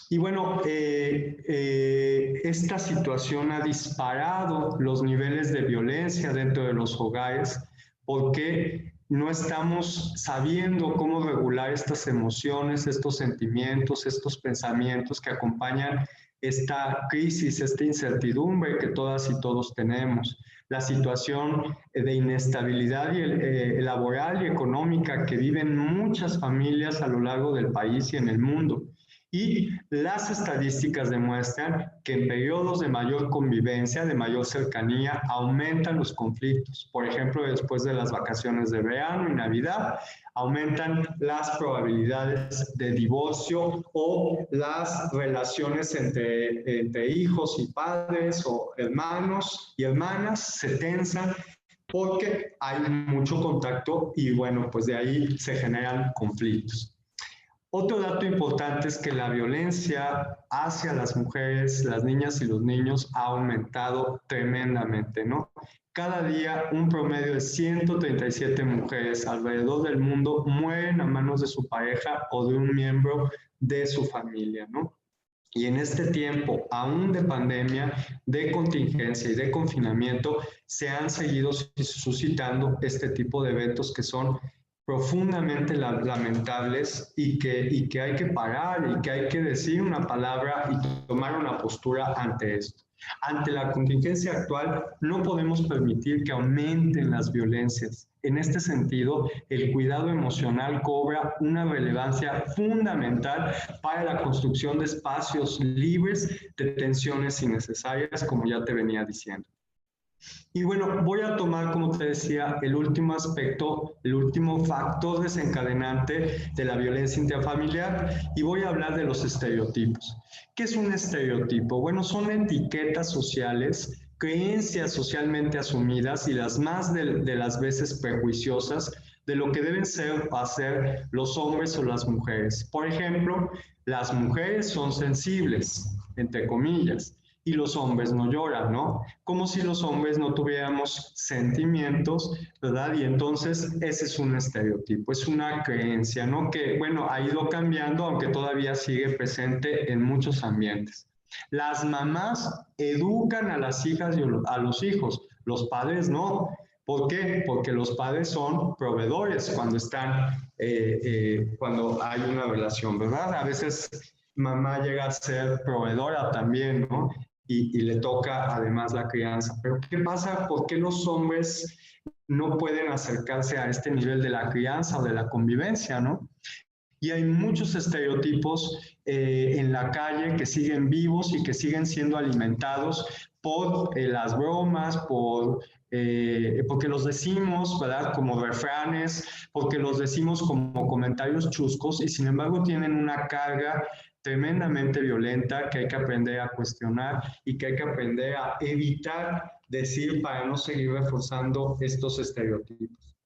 Y bueno, esta situación ha disparado los niveles de violencia dentro de los hogares porque no estamos sabiendo cómo regular estas emociones, estos sentimientos, estos pensamientos que acompañan esta crisis, esta incertidumbre que todas y todos tenemos. La situación de inestabilidad laboral y económica que viven muchas familias a lo largo del país y en el mundo. Y las estadísticas demuestran que en periodos de mayor convivencia, de mayor cercanía, aumentan los conflictos. Por ejemplo, después de las vacaciones de verano y Navidad, aumentan las probabilidades de divorcio o las relaciones entre hijos y padres o hermanos y hermanas se tensan porque hay mucho contacto y bueno, pues de ahí se generan conflictos. Otro dato importante es que la violencia hacia las mujeres, las niñas y los niños ha aumentado tremendamente, ¿no? Cada día un promedio de 137 mujeres alrededor del mundo mueren a manos de su pareja o de un miembro de su familia, ¿no? Y en este tiempo, aún de pandemia, de contingencia y de confinamiento, se han seguido suscitando este tipo de eventos que son profundamente lamentables y que hay que parar y que hay que decir una palabra y tomar una postura ante esto. Ante la contingencia actual, no podemos permitir que aumenten las violencias. En este sentido, el cuidado emocional cobra una relevancia fundamental para la construcción de espacios libres de tensiones innecesarias, como ya te venía diciendo. Y bueno, voy a tomar, como te decía, el último aspecto, el último factor desencadenante de la violencia intrafamiliar y voy a hablar de los estereotipos. ¿Qué es un estereotipo? Bueno, son etiquetas sociales, creencias socialmente asumidas y las más de las veces prejuiciosas de lo que deben ser o hacer los hombres o las mujeres. Por ejemplo, las mujeres son sensibles, entre comillas, y los hombres no lloran, ¿no? Como si los hombres no tuviéramos sentimientos, ¿verdad? Y entonces ese es un estereotipo, es una creencia, ¿no? Que, bueno, ha ido cambiando, aunque todavía sigue presente en muchos ambientes. Las mamás educan a las hijas y a los hijos, los padres no. ¿Por qué? Porque los padres son proveedores cuando cuando hay una relación, ¿verdad? A veces mamá llega a ser proveedora también, ¿no? Y le toca además la crianza. Pero ¿qué pasa? ¿Por qué los hombres no pueden acercarse a este nivel de la crianza o de la convivencia, ¿no? Y hay muchos estereotipos en la calle que siguen vivos y que siguen siendo alimentados por las bromas, porque los decimos, ¿verdad? Como refranes, porque los decimos como comentarios chuscos y sin embargo tienen una carga tremendamente violenta que hay que aprender a cuestionar y que hay que aprender a evitar decir para no seguir reforzando estos estereotipos.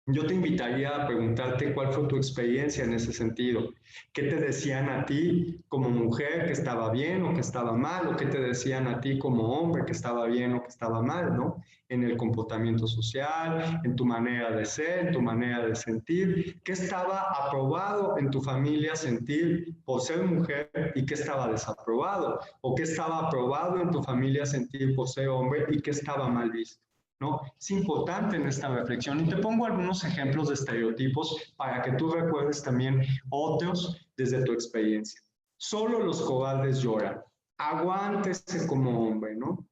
Yo te invitaría a preguntarte cuál fue tu experiencia en ese sentido. ¿Qué te decían a ti como mujer que estaba bien o que estaba mal? ¿O qué te decían a ti como hombre que estaba bien o que estaba mal, ¿no? En el comportamiento social, en tu manera de ser, en tu manera de sentir. ¿Qué estaba aprobado en tu familia sentir por ser mujer y qué estaba desaprobado? ¿O qué estaba aprobado en tu familia sentir por ser hombre y qué estaba mal visto? ¿No? Es importante en esta reflexión y te pongo algunos ejemplos de estereotipos para que tú recuerdes también otros desde tu experiencia. Solo los cobardes lloran. Aguántese como hombre, ¿no?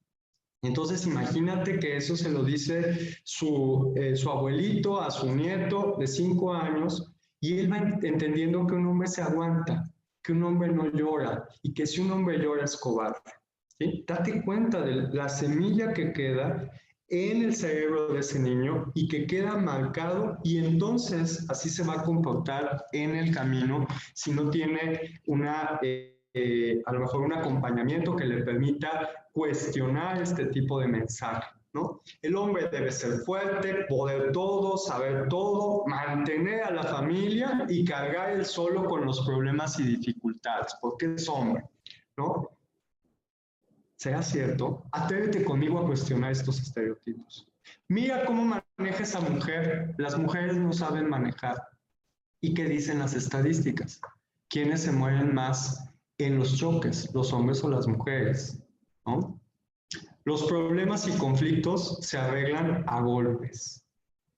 Entonces imagínate que eso se lo dice su abuelito a su nieto de 5 años y él va entendiendo que un hombre se aguanta, que un hombre no llora y que si un hombre llora es cobarde. ¿Sí? Date cuenta de la semilla que queda en el cerebro de ese niño y que queda marcado y entonces así se va a comportar en el camino si no tiene a lo mejor un acompañamiento que le permita cuestionar este tipo de mensaje, ¿no? El hombre debe ser fuerte, poder todo, saber todo, mantener a la familia y cargar él solo con los problemas y dificultades, porque es hombre, ¿no? ¿Será cierto? Atrévete conmigo a cuestionar estos estereotipos. Mira cómo maneja esa mujer. Las mujeres no saben manejar. ¿Y qué dicen las estadísticas? ¿Quiénes se mueren más en los choques, los hombres o las mujeres? ¿No? Los problemas y conflictos se arreglan a golpes.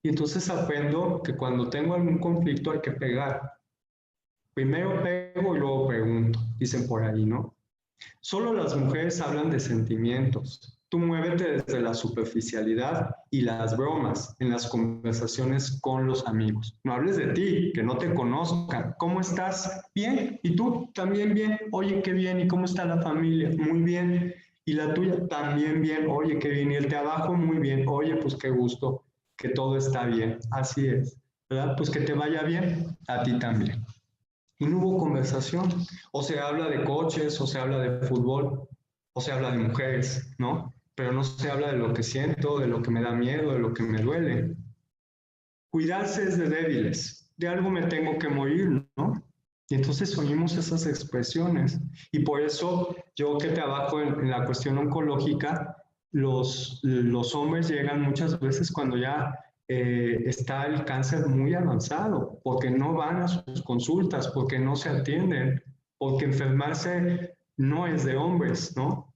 Y entonces aprendo que cuando tengo algún conflicto hay que pegar. Primero pego y luego pregunto, dicen por ahí, ¿no? Solo las mujeres hablan de sentimientos. Tú muévete desde la superficialidad y las bromas en las conversaciones con los amigos. No hables de ti, que no te conozcan. ¿Cómo estás? Bien. ¿Y tú? También bien. Oye, qué bien. ¿Y cómo está la familia? Muy bien. ¿Y la tuya? También bien. Oye, qué bien. ¿Y el trabajo? Muy bien. Oye, pues qué gusto que todo está bien. Así es. ¿Verdad? Pues que te vaya bien. A ti también. Y no hubo conversación. O se habla de coches, o se habla de fútbol, o se habla de mujeres, ¿no? Pero no se habla de lo que siento, de lo que me da miedo, de lo que me duele. Cuidarse es de débiles. De algo me tengo que morir, ¿no? Y entonces oímos esas expresiones. Y por eso yo que trabajo en la cuestión oncológica, los hombres llegan muchas veces cuando ya está el cáncer muy avanzado, porque no van a sus consultas, porque no se atienden, porque enfermarse no es de hombres, ¿no?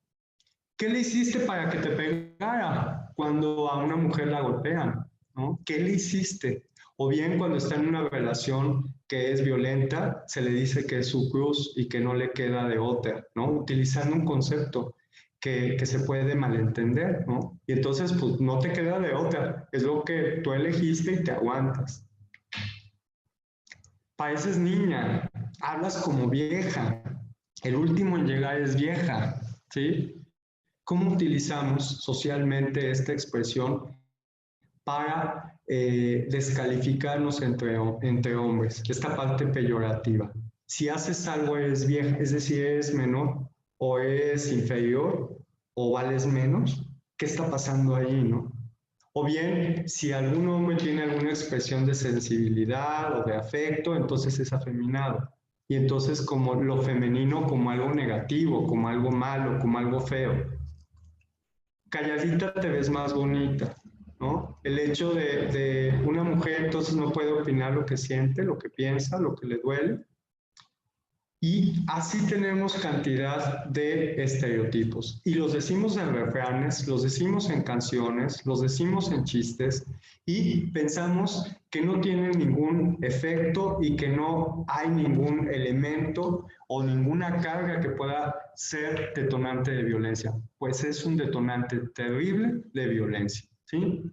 ¿Qué le hiciste para que te pegara cuando a una mujer la golpean? ¿No? ¿Qué le hiciste? O bien cuando está en una relación que es violenta, se le dice que es su cruz y que no le queda de otra, ¿no? Utilizando un concepto. que se puede malentender, ¿no? Y entonces, pues no te queda de otra, es lo que tú elegiste y te aguantas. Pareces niña, hablas como vieja, el último en llegar es vieja, ¿sí? ¿Cómo utilizamos socialmente esta expresión para descalificarnos entre hombres? Esta parte peyorativa. Si haces algo eres vieja, es decir, eres menor o eres inferior o vales menos, ¿qué está pasando ahí, no? O bien, si algún hombre tiene alguna expresión de sensibilidad o de afecto, entonces es afeminado. Y entonces como lo femenino como algo negativo, como algo malo, como algo feo. Calladita te ves más bonita, ¿no? El hecho de una mujer entonces no puede opinar lo que siente, lo que piensa, lo que le duele. Y así tenemos cantidad de estereotipos. Y los decimos en refranes, los decimos en canciones, los decimos en chistes y pensamos que no tienen ningún efecto y que no hay ningún elemento o ninguna carga que pueda ser detonante de violencia. Pues es un detonante terrible de violencia, ¿sí?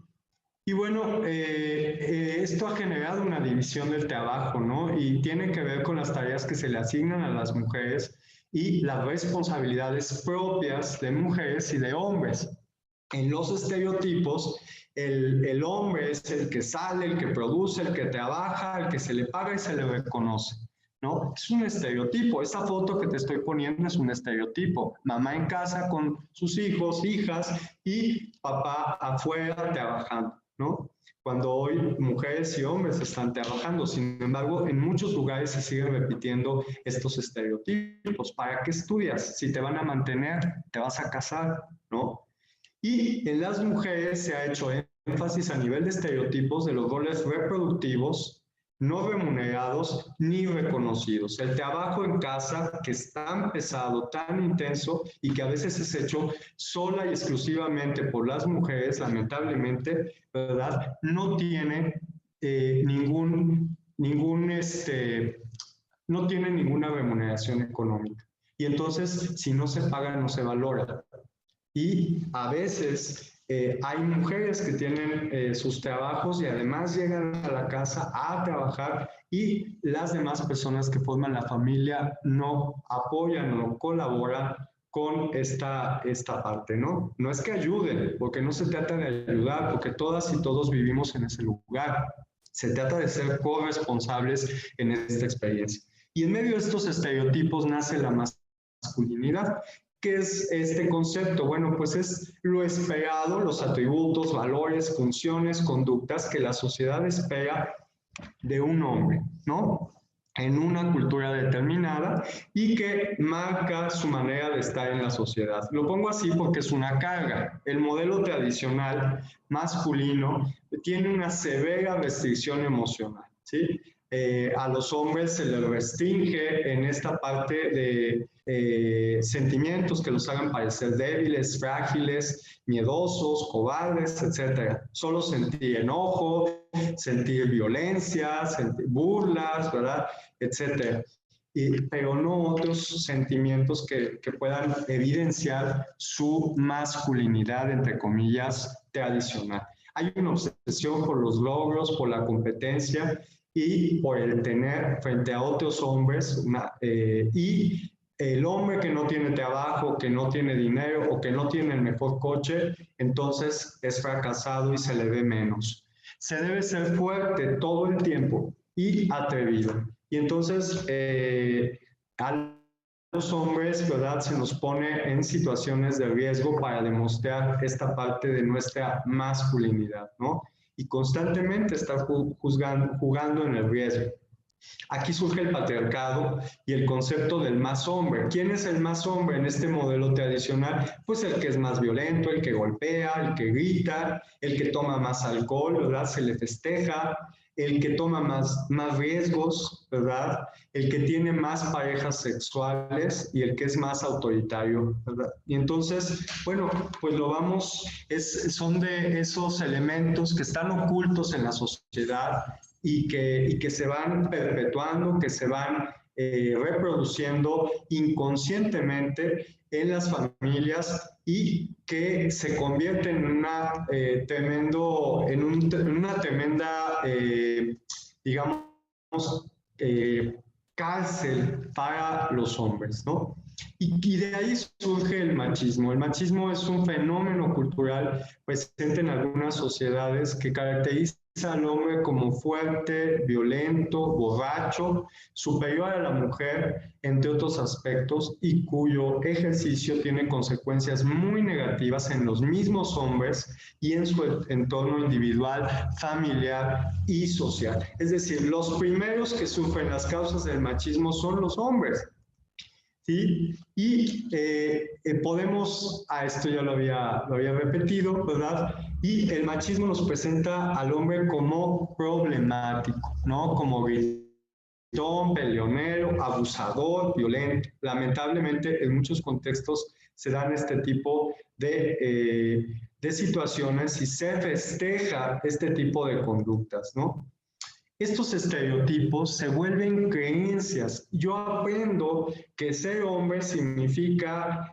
Y bueno, esto ha generado una división del trabajo, ¿no? Y tiene que ver con las tareas que se le asignan a las mujeres y las responsabilidades propias de mujeres y de hombres. En los estereotipos, el hombre es el que sale, el que produce, el que trabaja, el que se le paga y se le reconoce, ¿no? Es un estereotipo. Esta foto que te estoy poniendo es un estereotipo. Mamá en casa con sus hijos, hijas y papá afuera trabajando, ¿no? Cuando hoy mujeres y hombres están trabajando. Sin embargo, en muchos lugares se siguen repitiendo estos estereotipos. ¿Para qué estudias? Si te van a mantener, te vas a casar, ¿no? Y en las mujeres se ha hecho énfasis a nivel de estereotipos de los roles reproductivos, no remunerados ni reconocidos. El trabajo en casa, que es tan pesado, tan intenso y que a veces es hecho sola y exclusivamente por las mujeres, lamentablemente, ¿verdad? No tiene no tiene ninguna remuneración económica. Y entonces, si no se paga, no se valora. Y a veces hay mujeres que tienen sus trabajos y además llegan a la casa a trabajar y las demás personas que forman la familia no apoyan o no colaboran con esta parte, ¿no? No es que ayuden, porque no se trata de ayudar, porque todas y todos vivimos en ese lugar. Se trata de ser corresponsables en esta experiencia. Y en medio de estos estereotipos nace la masculinidad. ¿Qué es este concepto? Bueno, pues es lo esperado, los atributos, valores, funciones, conductas que la sociedad espera de un hombre, ¿no? En una cultura determinada y que marca su manera de estar en la sociedad. Lo pongo así porque es una carga. El modelo tradicional masculino tiene una severa restricción emocional, ¿sí? A los hombres se les restringe en esta parte de sentimientos que los hagan parecer débiles, frágiles, miedosos, cobardes, etc. Solo sentir enojo, sentir violencia, sentir burlas, ¿verdad? Etcétera. Pero no otros sentimientos que puedan evidenciar su masculinidad, entre comillas, tradicional. Hay una obsesión por los logros, por la competencia y por el tener frente a otros hombres y el hombre que no tiene trabajo, que no tiene dinero o que no tiene el mejor coche, entonces es fracasado y se le ve menos. Se debe ser fuerte todo el tiempo y atrevido. Y entonces a los hombres, ¿verdad? Se nos pone en situaciones de riesgo para demostrar esta parte de nuestra masculinidad, ¿no? Y constantemente está jugando en el riesgo. Aquí surge el patriarcado y el concepto del más hombre. ¿Quién es el más hombre en este modelo tradicional? Pues el que es más violento, el que golpea, el que grita, el que toma más alcohol, ¿verdad? Se le festeja, el que toma más riesgos, ¿verdad? El que tiene más parejas sexuales y el que es más autoritario, ¿verdad? Y entonces, bueno, pues lo vamos, son de esos elementos que están ocultos en la sociedad y que se van perpetuando, que se van reproduciendo inconscientemente en las familias y que se convierte en una, en una tremenda, digamos, cárcel para los hombres, ¿no? Y de ahí surge el machismo. El machismo es un fenómeno cultural presente en algunas sociedades que caracteriza al hombre como fuerte, violento, borracho, superior a la mujer, entre otros aspectos, y cuyo ejercicio tiene consecuencias muy negativas en los mismos hombres y en su entorno individual, familiar y social. Es decir, los primeros que sufren las causas del machismo son los hombres. ¿Sí? Y podemos, esto ya lo había repetido, ¿verdad? Y el machismo nos presenta al hombre como problemático, ¿no? Como gritón, peleonero, abusador, violento. Lamentablemente, en muchos contextos se dan este tipo de situaciones y se festeja este tipo de conductas, ¿no? Estos estereotipos se vuelven creencias. Yo aprendo que ser hombre significa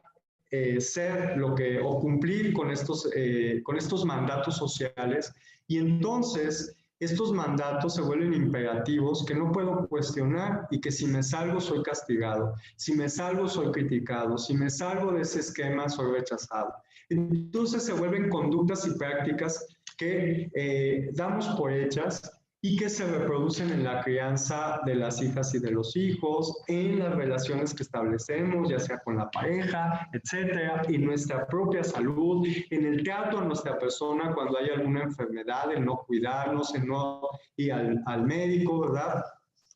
ser lo que, o cumplir con estos mandatos sociales, y entonces estos mandatos se vuelven imperativos que no puedo cuestionar y que si me salgo soy castigado, si me salgo soy criticado, si me salgo de ese esquema soy rechazado. Entonces se vuelven conductas y prácticas que damos por hechas y que se reproducen en la crianza de las hijas y de los hijos, en las relaciones que establecemos, ya sea con la pareja, etcétera, y nuestra propia salud, en el trato a nuestra persona cuando hay alguna enfermedad, en no cuidarnos, en no ir al médico, ¿verdad?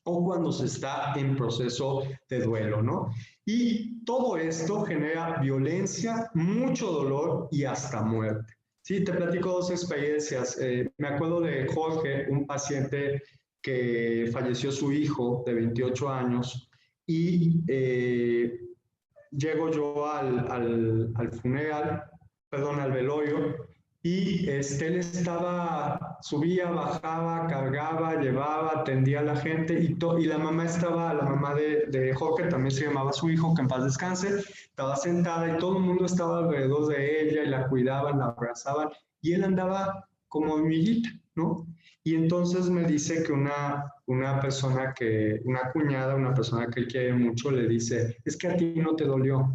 O cuando se está en proceso de duelo, ¿no? Y todo esto genera violencia, mucho dolor y hasta muerte. Sí, te platico dos experiencias. Me acuerdo de Jorge, un paciente que falleció su hijo de 28 años y llego yo al funeral, perdón, al velorio, y él estaba, subía, bajaba, cargaba, llevaba, atendía a la gente y la mamá estaba, la mamá de Jorge, también se llamaba su hijo, que en paz descanse, estaba sentada y todo el mundo estaba alrededor de ella y la cuidaban, la abrazaban y él andaba como hormiguita, ¿no? Y entonces me dice que una persona una cuñada, una persona que él quiere mucho, le dice, es que a ti no te dolió,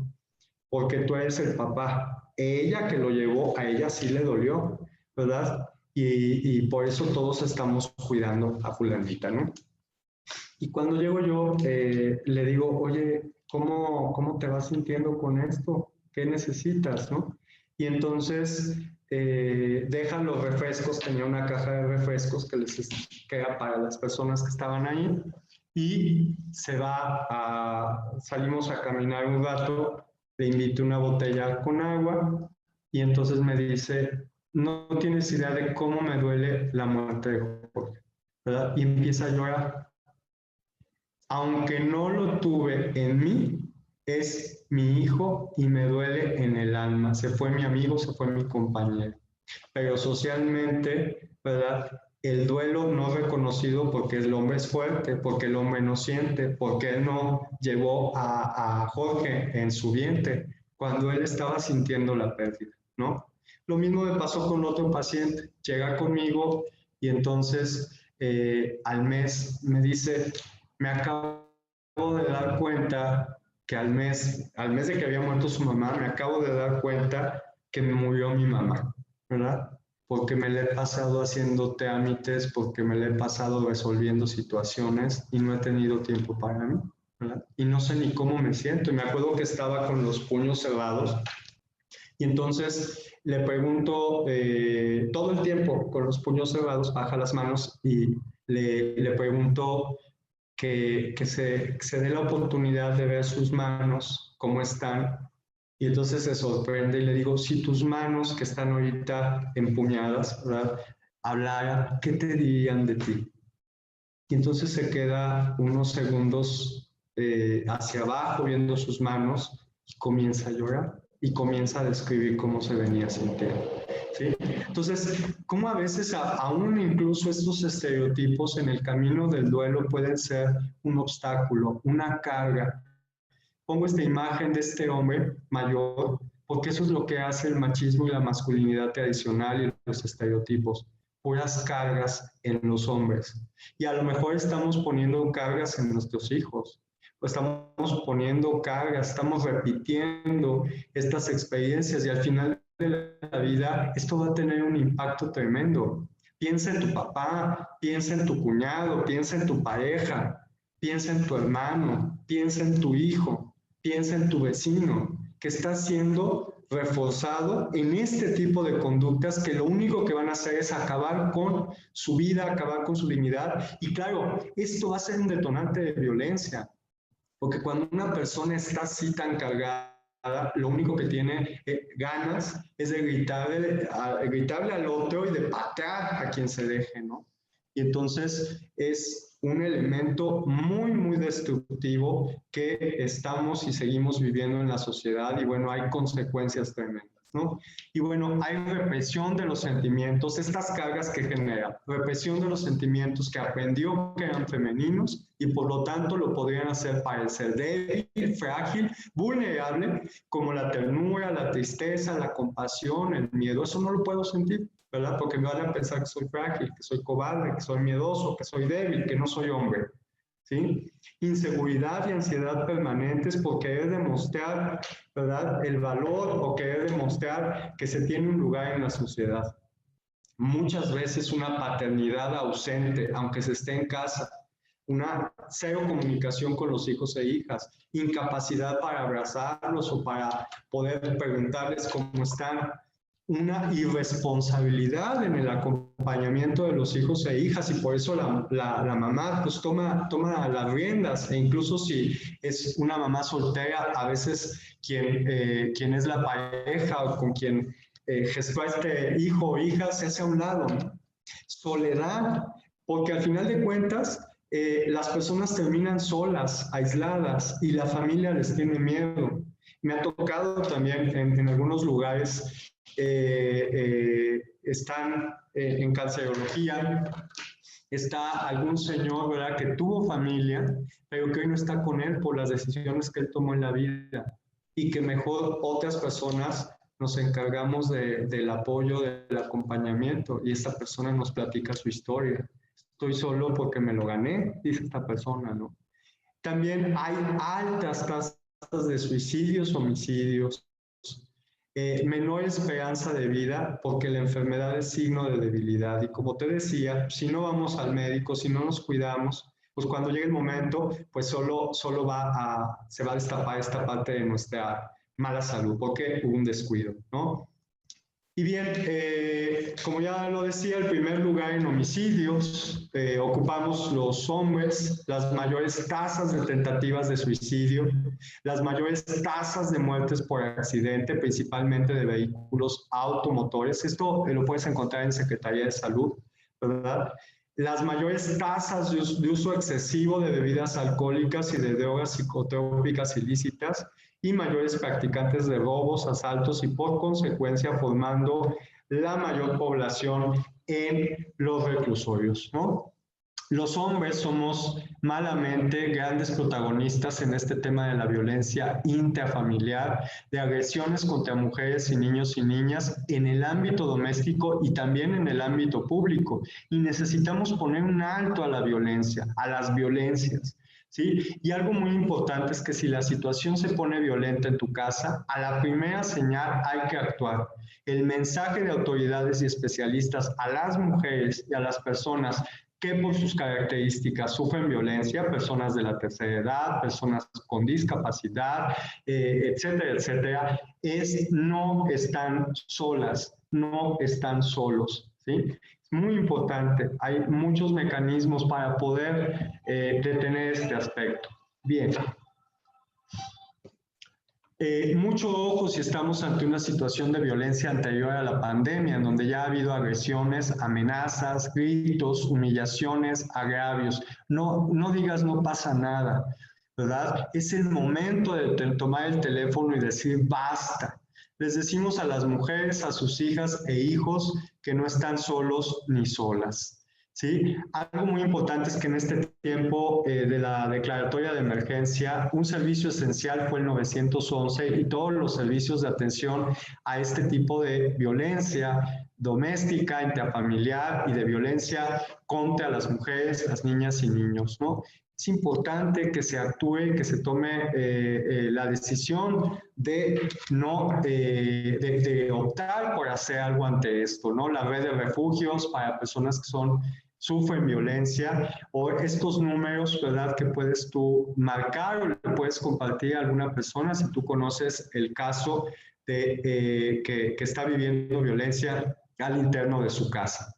porque tú eres el papá. Ella que lo llevó, a ella sí le dolió, ¿verdad? Y por eso todos estamos cuidando a fulanita, ¿no? Y cuando llego yo, le digo, oye, ¿cómo te vas sintiendo con esto? ¿Qué necesitas, no? Y entonces dejan los refrescos, tenía una caja de refrescos que era para las personas que estaban ahí, y salimos a caminar un rato, le invito una botella con agua, y entonces me dice, no tienes idea de cómo me duele la muerte de Jorge, ¿verdad? Y empieza a llorar. Aunque no lo tuve en mí, es mi hijo y me duele en el alma. Se fue mi amigo, se fue mi compañero. Pero socialmente, ¿verdad? El duelo no reconocido porque el hombre es fuerte, porque el hombre no siente, porque él no llevó a Jorge en su vientre cuando él estaba sintiendo la pérdida, ¿no? Lo mismo me pasó con otro paciente. Llega conmigo y entonces al mes me dice, me acabo de dar cuenta que al mes de que había muerto su mamá, me acabo de dar cuenta que me murió mi mamá, ¿verdad? Porque me le he pasado haciendo trámites, porque me le he pasado resolviendo situaciones y no he tenido tiempo para mí, ¿verdad? Y no sé ni cómo me siento. Y me acuerdo que estaba con los puños cerrados y entonces le pregunto todo el tiempo con los puños cerrados, baja las manos y le pregunto que se dé la oportunidad de ver sus manos, cómo están, y entonces se sorprende y le digo, si tus manos que están ahorita empuñadas, ¿verdad?, hablaran, ¿qué te dirían de ti? Y entonces se queda unos segundos hacia abajo viendo sus manos y comienza a llorar y comienza a describir cómo se venía sintiendo. ¿Sí? Entonces, cómo a veces aún incluso estos estereotipos en el camino del duelo pueden ser un obstáculo, una carga Pongo esta imagen de este hombre mayor porque eso es lo que hace el machismo y la masculinidad tradicional y los estereotipos, puras cargas en los hombres. Y a lo mejor estamos poniendo cargas en nuestros hijos, o estamos poniendo cargas, estamos repitiendo estas experiencias y al final de la vida esto va a tener un impacto tremendo. Piensa en tu papá, piensa en tu cuñado, piensa en tu pareja, piensa en tu hermano, piensa en tu hijo, piensa en tu vecino, que está siendo reforzado en este tipo de conductas que lo único que van a hacer es acabar con su vida, acabar con su dignidad. Y claro, esto va a ser un detonante de violencia, porque cuando una persona está así tan cargada, lo único que tiene ganas es de gritarle al otro y de patear a quien se deje, ¿no? Y entonces es un elemento muy, muy destructivo que estamos y seguimos viviendo en la sociedad y bueno, hay consecuencias tremendas, ¿no? Y bueno, hay represión de los sentimientos, estas cargas que genera, represión de los sentimientos que aprendió que eran femeninos y por lo tanto lo podrían hacer parecer débil, frágil, vulnerable, como la ternura, la tristeza, la compasión, el miedo, eso no lo puedo sentir, ¿verdad? Porque me van a pensar que soy frágil, que soy cobarde, que soy miedoso, que soy débil, que no soy hombre, ¿sí? Inseguridad y ansiedad permanentes por querer demostrar, ¿verdad?, el valor o querer demostrar que se tiene un lugar en la sociedad. Muchas veces una paternidad ausente, aunque se esté en casa, una cero comunicación con los hijos e hijas, incapacidad para abrazarlos o para poder preguntarles cómo están, una irresponsabilidad en el acompañamiento de los hijos e hijas y por eso la mamá pues toma las riendas e incluso si es una mamá soltera, a veces quien es la pareja o con quien gestó a este hijo o hija se hace a un lado. Soledad, porque al final de cuentas las personas terminan solas, aisladas y la familia les tiene miedo. Me ha tocado también en algunos lugares están en cancerología, está algún señor, ¿verdad?, que tuvo familia, pero que hoy no está con él por las decisiones que él tomó en la vida y que mejor otras personas nos encargamos del apoyo, del acompañamiento y esta persona nos platica su historia. Estoy solo porque me lo gané, dice esta persona, ¿no? También hay altas tasas de suicidios, homicidios, menor esperanza de vida porque la enfermedad es signo de debilidad. Y como te decía, si no vamos al médico, si no nos cuidamos, pues cuando llegue el momento, pues solo se va a destapar esta parte de nuestra mala salud porque hubo un descuido, ¿no? Y bien, como ya lo decía, el primer lugar en homicidios ocupamos los hombres, las mayores tasas de tentativas de suicidio, las mayores tasas de muertes por accidente, principalmente de vehículos automotores. Esto lo puedes encontrar en Secretaría de Salud, ¿verdad? Las mayores tasas de uso excesivo de bebidas alcohólicas y de drogas psicotrópicas ilícitas, y mayores practicantes de robos, asaltos y por consecuencia formando la mayor población en los reclusorios, ¿no? Los hombres somos malamente grandes protagonistas en este tema de la violencia intrafamiliar, de agresiones contra mujeres y niños y niñas en el ámbito doméstico y también en el ámbito público. Y necesitamos poner un alto a la violencia, a las violencias. ¿Sí? Y algo muy importante es que si la situación se pone violenta en tu casa, a la primera señal hay que actuar. El mensaje de autoridades y especialistas a las mujeres y a las personas que por sus características sufren violencia, personas de la tercera edad, personas con discapacidad, etcétera, etcétera, es no están solas, no están solos, ¿sí? Muy importante, hay muchos mecanismos para poder detener este aspecto. Bien. Mucho ojo si estamos ante una situación de violencia anterior a la pandemia, en donde ya ha habido agresiones, amenazas, gritos, humillaciones, agravios. No digas no pasa nada, ¿verdad? Es el momento de tomar el teléfono y decir basta. Les decimos a las mujeres, a sus hijas e hijos que no están solos ni solas. ¿sí? Algo muy importante es que en este tiempo de la declaratoria de emergencia, un servicio esencial fue el 911 y todos los servicios de atención a este tipo de violencia doméstica, intrafamiliar y de violencia contra las mujeres, las niñas y niños, ¿no? Es importante que se actúe, que se tome la decisión de no de optar por hacer algo ante esto, ¿no? La red de refugios para personas que sufren violencia, o estos números, ¿verdad?, que puedes tú marcar o le puedes compartir a alguna persona si tú conoces el caso de que está viviendo violencia al interno de su casa.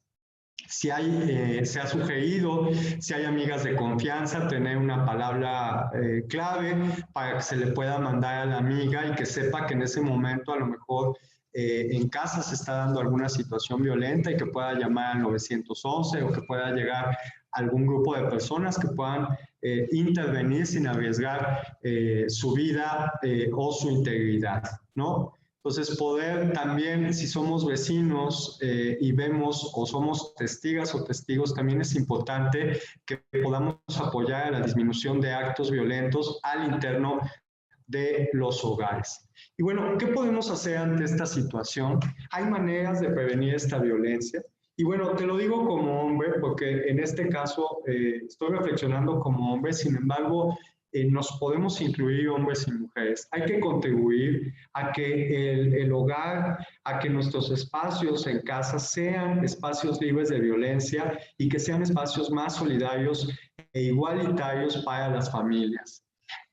Si se ha sugerido, si hay amigas de confianza, tener una palabra clave para que se le pueda mandar a la amiga y que sepa que en ese momento a lo mejor en casa se está dando alguna situación violenta y que pueda llamar al 911 o que pueda llegar algún grupo de personas que puedan intervenir sin arriesgar su vida o su integridad, ¿no? Entonces, poder también, si somos vecinos y vemos o somos testigas o testigos, también es importante que podamos apoyar a la disminución de actos violentos al interno de los hogares. Y bueno, ¿qué podemos hacer ante esta situación? Hay maneras de prevenir esta violencia. Y bueno, te lo digo como hombre, porque en este caso estoy reflexionando como hombre, sin embargo, nos podemos incluir hombres y mujeres. Hay que contribuir a que el hogar, a que nuestros espacios en casa sean espacios libres de violencia y que sean espacios más solidarios e igualitarios para las familias.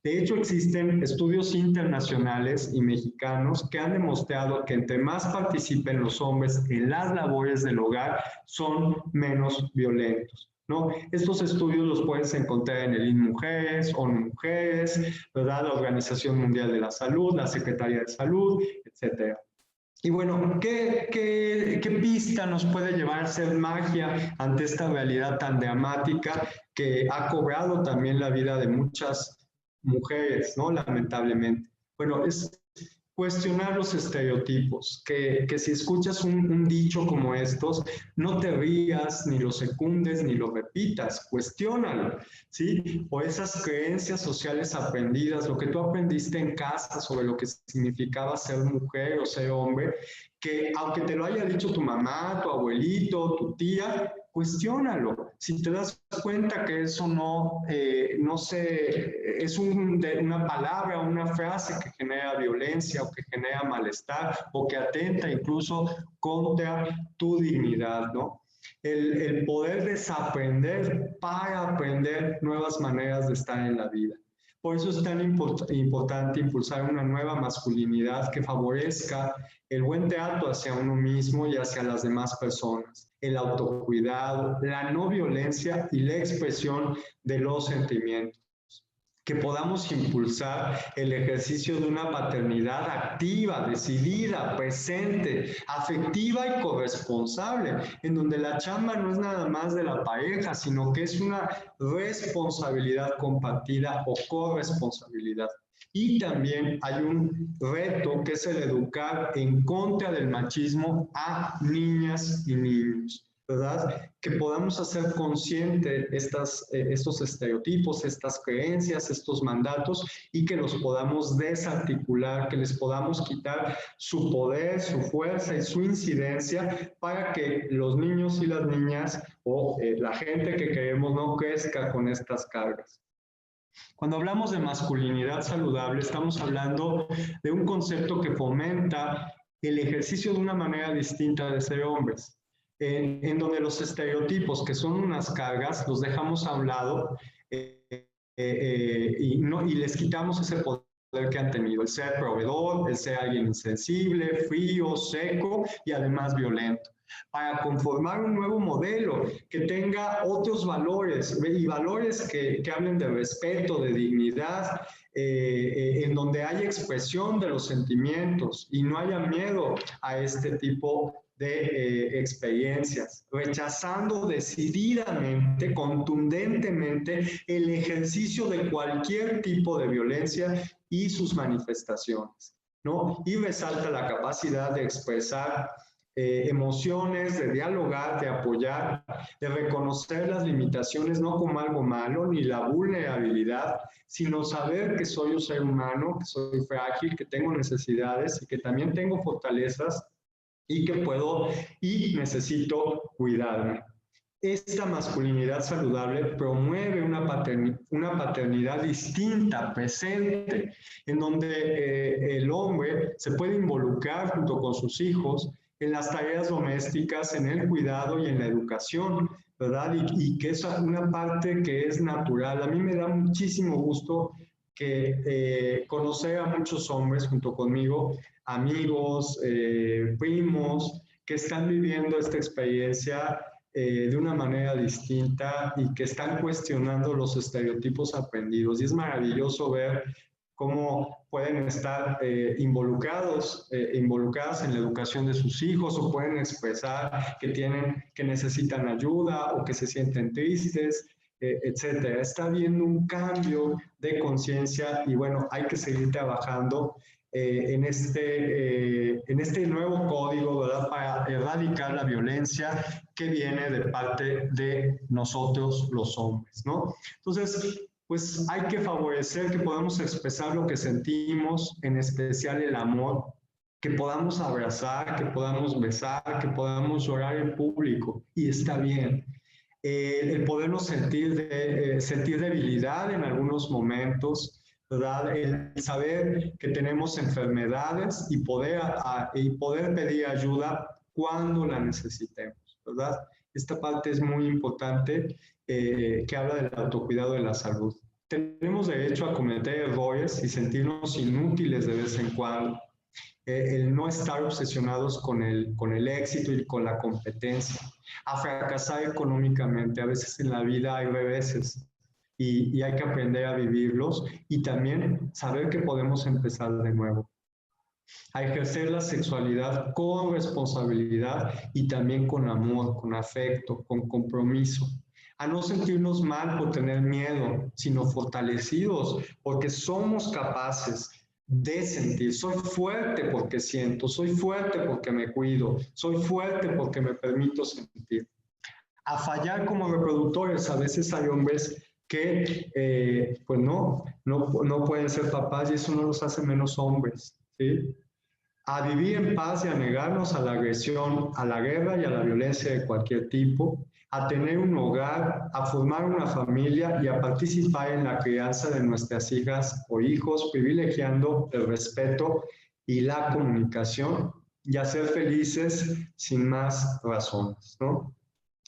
De hecho, existen estudios internacionales y mexicanos que han demostrado que entre más participen los hombres en las labores del hogar, son menos violentos, ¿no? Estos estudios los puedes encontrar en el INMujeres, ONU Mujeres, ¿verdad?, la Organización Mundial de la Salud, la Secretaría de Salud, etcétera. Y bueno, ¿qué pista nos puede llevar a hacer magia ante esta realidad tan dramática que ha cobrado también la vida de muchas mujeres, ¿no?, lamentablemente? Bueno, es cuestionar los estereotipos, que si escuchas un dicho como estos, no te rías, ni lo secundes, ni lo repitas, cuestiónalo, ¿sí? O esas creencias sociales aprendidas, lo que tú aprendiste en casa sobre lo que significaba ser mujer o ser hombre, que aunque te lo haya dicho tu mamá, tu abuelito, tu tía, cuestiónalo. Si te das cuenta que eso es una palabra o una frase que genera violencia o que genera malestar o que atenta incluso contra tu dignidad, ¿no? El poder desaprender para aprender nuevas maneras de estar en la vida. Por eso es tan importante impulsar una nueva masculinidad que favorezca el buen trato hacia uno mismo y hacia las demás personas, el autocuidado, la no violencia y la expresión de los sentimientos. Que podamos impulsar el ejercicio de una paternidad activa, decidida, presente, afectiva y corresponsable, en donde la chamba no es nada más de la pareja, sino que es una responsabilidad compartida o corresponsabilidad. Y también hay un reto que es el educar en contra del machismo a niñas y niños, ¿verdad? Que podamos hacer consciente estos estereotipos, estas creencias, estos mandatos y que los podamos desarticular, que les podamos quitar su poder, su fuerza y su incidencia para que los niños y las niñas o la gente que queremos no crezca con estas cargas. Cuando hablamos de masculinidad saludable, estamos hablando de un concepto que fomenta el ejercicio de una manera distinta de ser hombres, en donde los estereotipos, que son unas cargas, los dejamos a un lado y les quitamos ese poder que han tenido, el ser proveedor, el ser alguien insensible, frío, seco y además violento, para conformar un nuevo modelo que tenga otros valores y valores que hablen de respeto, de dignidad, en donde haya expresión de los sentimientos y no haya miedo a este tipo de experiencias, rechazando decididamente, contundentemente el ejercicio de cualquier tipo de violencia y sus manifestaciones, ¿no? Y resalta la capacidad de expresar emociones, de dialogar, de apoyar, de reconocer las limitaciones no como algo malo, ni la vulnerabilidad, sino saber que soy un ser humano, que soy frágil, que tengo necesidades y que también tengo fortalezas y que puedo y necesito cuidarme. Esta masculinidad saludable promueve una paternidad distinta, presente, en donde el hombre se puede involucrar junto con sus hijos en las tareas domésticas, en el cuidado y en la educación, ¿verdad? Y que es una parte que es natural. A mí me da muchísimo gusto que conocer a muchos hombres junto conmigo, amigos, primos, que están viviendo esta experiencia de una manera distinta y que están cuestionando los estereotipos aprendidos. Y es maravilloso ver cómo pueden estar involucradas en la educación de sus hijos, o pueden expresar que necesitan ayuda o que se sienten tristes, etcétera. Está habiendo un cambio de conciencia y bueno, hay que seguir trabajando en este nuevo código, ¿verdad?, para erradicar la violencia que viene de parte de nosotros los hombres, ¿no? Entonces, pues hay que favorecer que podamos expresar lo que sentimos, en especial el amor, que podamos abrazar, que podamos besar, que podamos llorar en público, y está bien. El podernos sentir debilidad en algunos momentos, ¿verdad? El saber que tenemos enfermedades y poder pedir ayuda cuando la necesitemos, ¿verdad? Esta parte es muy importante, que habla del autocuidado de la salud. Tenemos derecho a cometer errores y sentirnos inútiles de vez en cuando. El no estar obsesionados con el éxito y con la competencia, a fracasar económicamente. A veces en la vida hay reveses y hay que aprender a vivirlos y también saber que podemos empezar de nuevo. A ejercer la sexualidad con responsabilidad y también con amor, con afecto, con compromiso. A no sentirnos mal por tener miedo, sino fortalecidos porque somos capaces de sentir. Soy fuerte porque siento, soy fuerte porque me cuido, soy fuerte porque me permito sentir. A fallar como reproductores. A veces hay hombres que pues no pueden ser papás y eso no los hace menos hombres, ¿sí? A vivir en paz y a negarnos a la agresión, a la guerra y a la violencia de cualquier tipo, a tener un hogar, a formar una familia y a participar en la crianza de nuestras hijas o hijos, privilegiando el respeto y la comunicación, y a ser felices sin más razones, ¿no?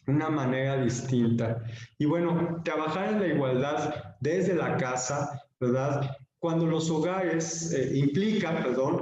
Una manera distinta. Y bueno, trabajar en la igualdad desde la casa, ¿verdad? Cuando los hogares,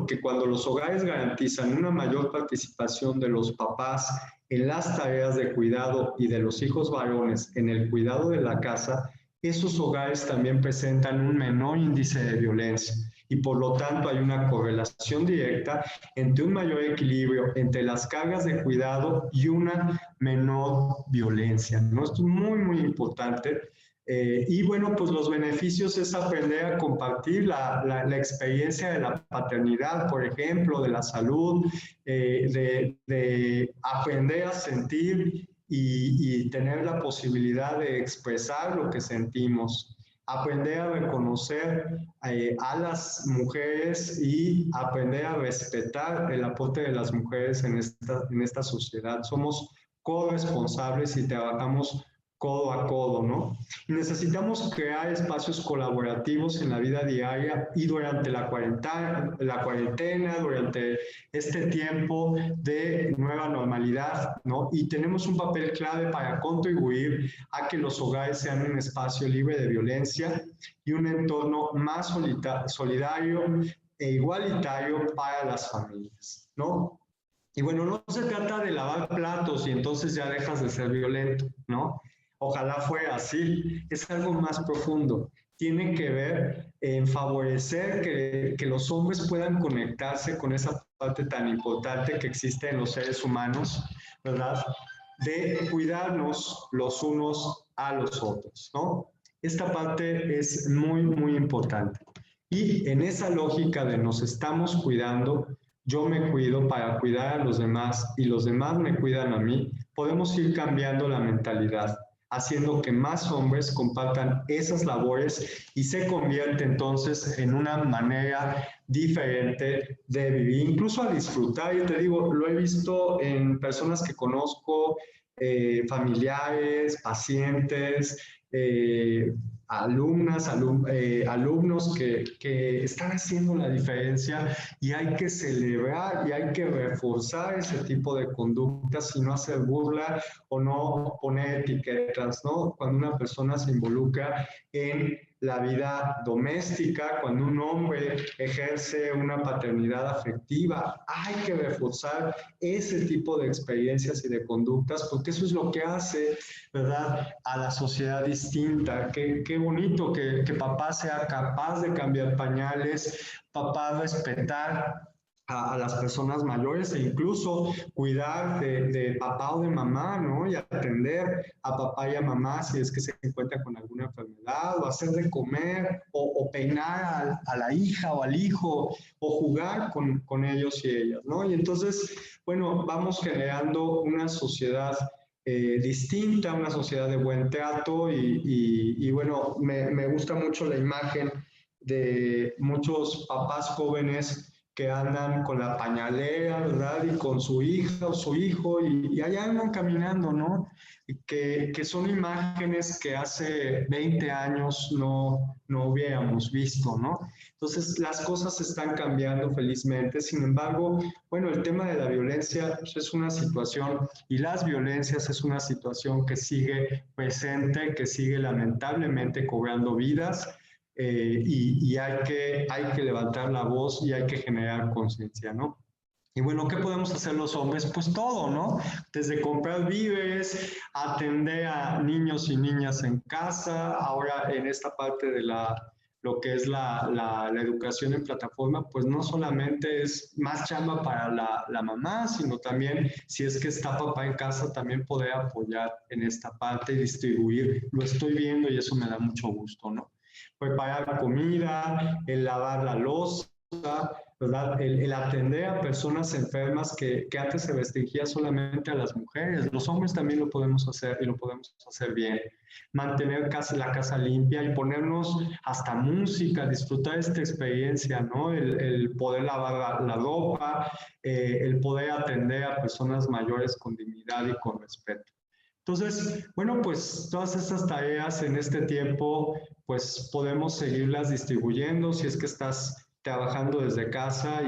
que cuando los hogares garantizan una mayor participación de los papás en las tareas de cuidado y de los hijos varones en el cuidado de la casa, esos hogares también presentan un menor índice de violencia. Y por lo tanto hay una correlación directa entre un mayor equilibrio entre las cargas de cuidado y una menor violencia, ¿no? Esto es muy, muy importante. Y bueno, pues los beneficios es aprender a compartir la experiencia de la paternidad, por ejemplo, de la salud, de aprender a sentir y tener la posibilidad de expresar lo que sentimos, aprender a reconocer a las mujeres y aprender a respetar el aporte de las mujeres en esta sociedad. Somos corresponsables y trabajamos codo a codo, ¿no? Y necesitamos crear espacios colaborativos en la vida diaria y durante la cuarentena, durante este tiempo de nueva normalidad, ¿no? Y tenemos un papel clave para contribuir a que los hogares sean un espacio libre de violencia y un entorno más solidario e igualitario para las familias, ¿no? Y bueno, no se trata de lavar platos y entonces ya dejas de ser violento, ¿no? Ojalá fuera así, es algo más profundo. Tiene que ver en favorecer que los hombres puedan conectarse con esa parte tan importante que existe en los seres humanos, ¿verdad? De cuidarnos los unos a los otros, ¿no? Esta parte es muy, muy importante. Y en esa lógica de nos estamos cuidando, yo me cuido para cuidar a los demás y los demás me cuidan a mí, podemos ir cambiando la mentalidad, haciendo que más hombres compartan esas labores y se convierte entonces en una manera diferente de vivir, incluso a disfrutar. Yo te digo, lo he visto en personas que conozco, familiares, pacientes, alumnos que están haciendo la diferencia y hay que celebrar y hay que reforzar ese tipo de conductas y no hacer burla o no poner etiquetas, ¿no? Cuando una persona se involucra en la vida doméstica, cuando un hombre ejerce una paternidad afectiva, hay que reforzar ese tipo de experiencias y de conductas, porque eso es lo que hace, ¿verdad?, a la sociedad distinta. Qué bonito que papá sea capaz de cambiar pañales, papá respetar a las personas mayores e incluso cuidar de papá o de mamá, ¿no? Y atender a papá y a mamá si es que se encuentra con alguna enfermedad, o hacer de comer, o peinar a la hija o al hijo, o jugar con ellos y ellas, ¿no? Y entonces, bueno, vamos generando una sociedad distinta, una sociedad de buen trato y bueno, me gusta mucho la imagen de muchos papás jóvenes que andan con la pañalera, ¿verdad? Y con su hija o su hijo, y allá andan caminando, ¿no? Que son imágenes que hace 20 años no hubiéramos visto, ¿no? Entonces, las cosas están cambiando felizmente. Sin embargo, bueno, el tema de la violencia pues, es una situación, y las violencias es una situación que sigue presente, que sigue lamentablemente cobrando vidas. Y hay que levantar la voz y hay que generar conciencia, ¿no? Y bueno, ¿qué podemos hacer los hombres? Pues todo, ¿no? Desde comprar víveres, atender a niños y niñas en casa, ahora en esta parte de lo que es la educación en plataforma, pues no solamente es más chamba para la mamá, sino también si es que está papá en casa, también poder apoyar en esta parte y distribuir. Lo estoy viendo y eso me da mucho gusto, ¿no? Preparar comida, el lavar la loza, ¿verdad? El atender a personas enfermas que antes se restringía solamente a las mujeres. Los hombres también lo podemos hacer y lo podemos hacer bien. Mantener la casa limpia y ponernos hasta música, disfrutar esta experiencia, ¿no? El poder lavar la ropa, el poder atender a personas mayores con dignidad y con respeto. Entonces, bueno, pues todas estas tareas en este tiempo, pues podemos seguirlas distribuyendo si es que estás trabajando desde casa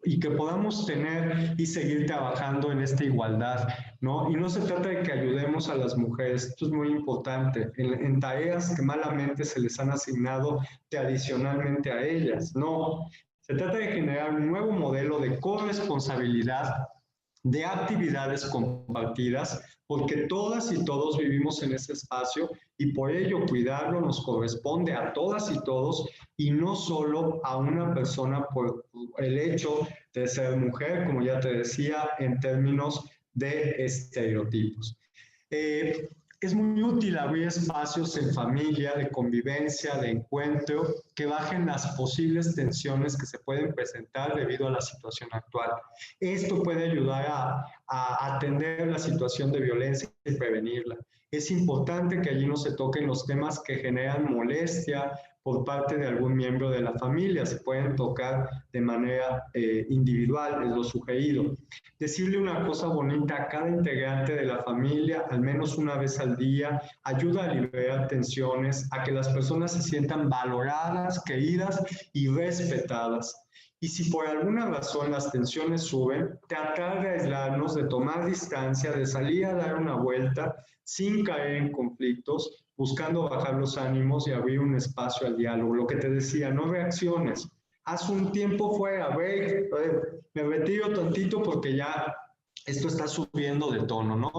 y que podamos tener y seguir trabajando en esta igualdad, ¿no? Y no se trata de que ayudemos a las mujeres, esto es muy importante, en tareas que malamente se les han asignado tradicionalmente a ellas, no. Se trata de generar un nuevo modelo de corresponsabilidad, de actividades compartidas, porque todas y todos vivimos en ese espacio y por ello cuidarlo nos corresponde a todas y todos y no solo a una persona por el hecho de ser mujer, como ya te decía, en términos de estereotipos. Es muy útil abrir espacios en familia, de convivencia, de encuentro, que bajen las posibles tensiones que se pueden presentar debido a la situación actual. Esto puede ayudar a atender la situación de violencia y prevenirla. Es importante que allí no se toquen los temas que generan molestia por parte de algún miembro de la familia. Se pueden tocar de manera individual, es lo sugerido. Decirle una cosa bonita a cada integrante de la familia, al menos una vez al día, ayuda a liberar tensiones, a que las personas se sientan valoradas, queridas y respetadas. Y si por alguna razón las tensiones suben, tratar de aislarnos, de tomar distancia, de salir a dar una vuelta sin caer en conflictos, buscando bajar los ánimos y abrir un espacio al diálogo. Lo que te decía, no reacciones. Haz un tiempo fuera, break, me retiro tantito porque ya esto está subiendo de tono, ¿no?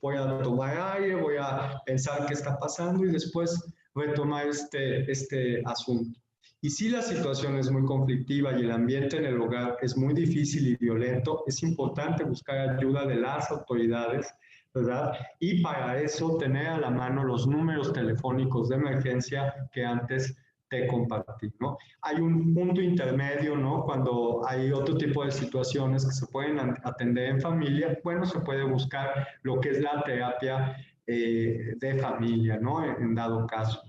Voy a tomar aire, voy a pensar qué está pasando y después retomar este asunto. Y si la situación es muy conflictiva y el ambiente en el hogar es muy difícil y violento, es importante buscar ayuda de las autoridades, ¿verdad? Y para eso tener a la mano los números telefónicos de emergencia que antes de compartir, ¿no? Hay un punto intermedio, ¿no? Cuando hay otro tipo de situaciones que se pueden atender en familia, bueno, se puede buscar lo que es la terapia de familia, ¿no? En dado caso.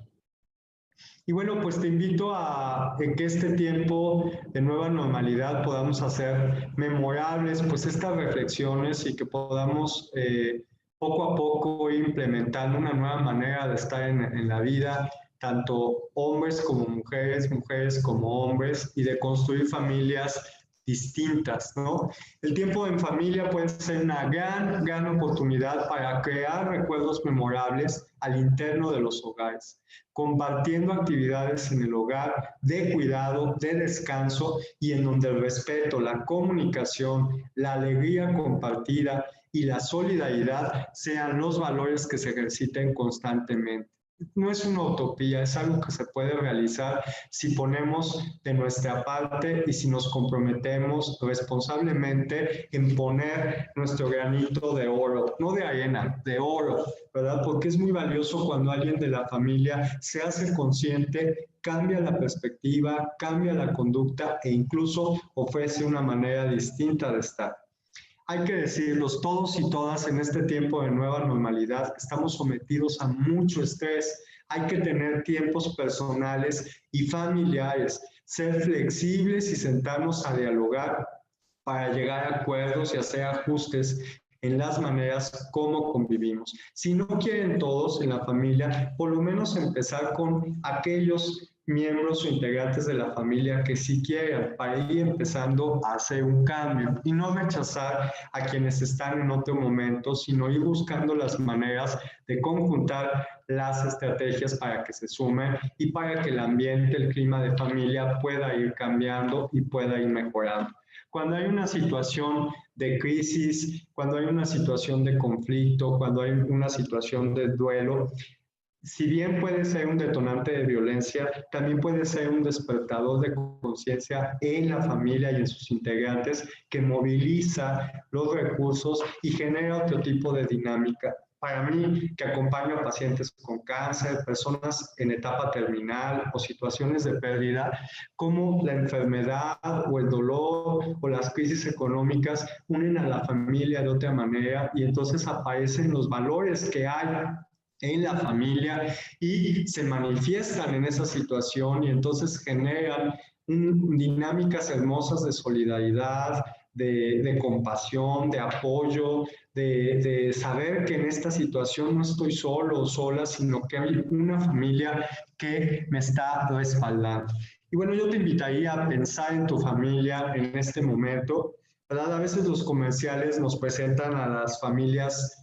Y bueno, pues te invito a que este tiempo de nueva normalidad podamos hacer memorables pues estas reflexiones y que podamos poco a poco ir implementando una nueva manera de estar en la vida, tanto hombres como mujeres, mujeres como hombres, y de construir familias distintas, ¿no? El tiempo en familia puede ser una gran oportunidad para crear recuerdos memorables al interno de los hogares, compartiendo actividades en el hogar de cuidado, de descanso y en donde el respeto, la comunicación, la alegría compartida y la solidaridad sean los valores que se ejerciten constantemente. No es una utopía, es algo que se puede realizar si ponemos de nuestra parte y si nos comprometemos responsablemente en poner nuestro granito de oro, no de arena, de oro, ¿verdad? Porque es muy valioso cuando alguien de la familia se hace consciente, cambia la perspectiva, cambia la conducta e incluso ofrece una manera distinta de estar. Hay que decirlos, todos y todas en este tiempo de nueva normalidad estamos sometidos a mucho estrés. Hay que tener tiempos personales y familiares, ser flexibles y sentarnos a dialogar para llegar a acuerdos y hacer ajustes en las maneras como convivimos. Si no quieren todos en la familia, por lo menos empezar con aquellos miembros o integrantes de la familia que sí quieran, para ir empezando a hacer un cambio y no rechazar a quienes están en otro momento, sino ir buscando las maneras de conjuntar las estrategias para que se sumen y para que el ambiente, el clima de familia pueda ir cambiando y pueda ir mejorando. Cuando hay una situación de crisis, cuando hay una situación de conflicto, cuando hay una situación de duelo, si bien puede ser un detonante de violencia, también puede ser un despertador de conciencia en la familia y en sus integrantes que moviliza los recursos y genera otro tipo de dinámica. Para mí, que acompaño a pacientes con cáncer, personas en etapa terminal o situaciones de pérdida, como la enfermedad o el dolor o las crisis económicas unen a la familia de otra manera y entonces aparecen los valores que hay en la familia y se manifiestan en esa situación y entonces generan dinámicas hermosas de solidaridad, de compasión, de apoyo, de saber que en esta situación no estoy solo o sola, sino que hay una familia que me está respaldando. Y bueno, yo te invitaría a pensar en tu familia en este momento, ¿verdad? A veces los comerciales nos presentan a las familias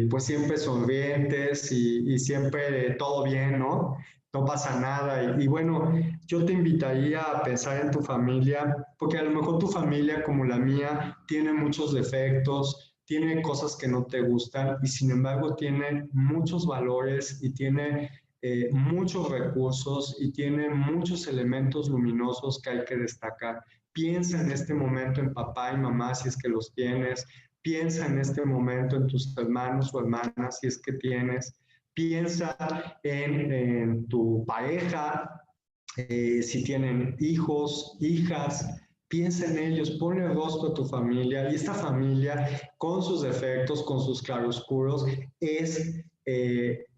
pues siempre sonrientes y siempre todo bien, ¿no? No pasa nada. Y bueno, yo te invitaría a pensar en tu familia, porque a lo mejor tu familia, como la mía, tiene muchos defectos, tiene cosas que no te gustan y sin embargo tiene muchos valores y tiene muchos recursos y tiene muchos elementos luminosos que hay que destacar. Piensa en este momento en papá y mamá si es que los tienes. Piensa en este momento en tus hermanos o hermanas, si es que tienes. Piensa en tu pareja, si tienen hijos, hijas. Piensa en ellos, ponle el rostro a tu familia y esta familia, con sus defectos, con sus claroscuros, es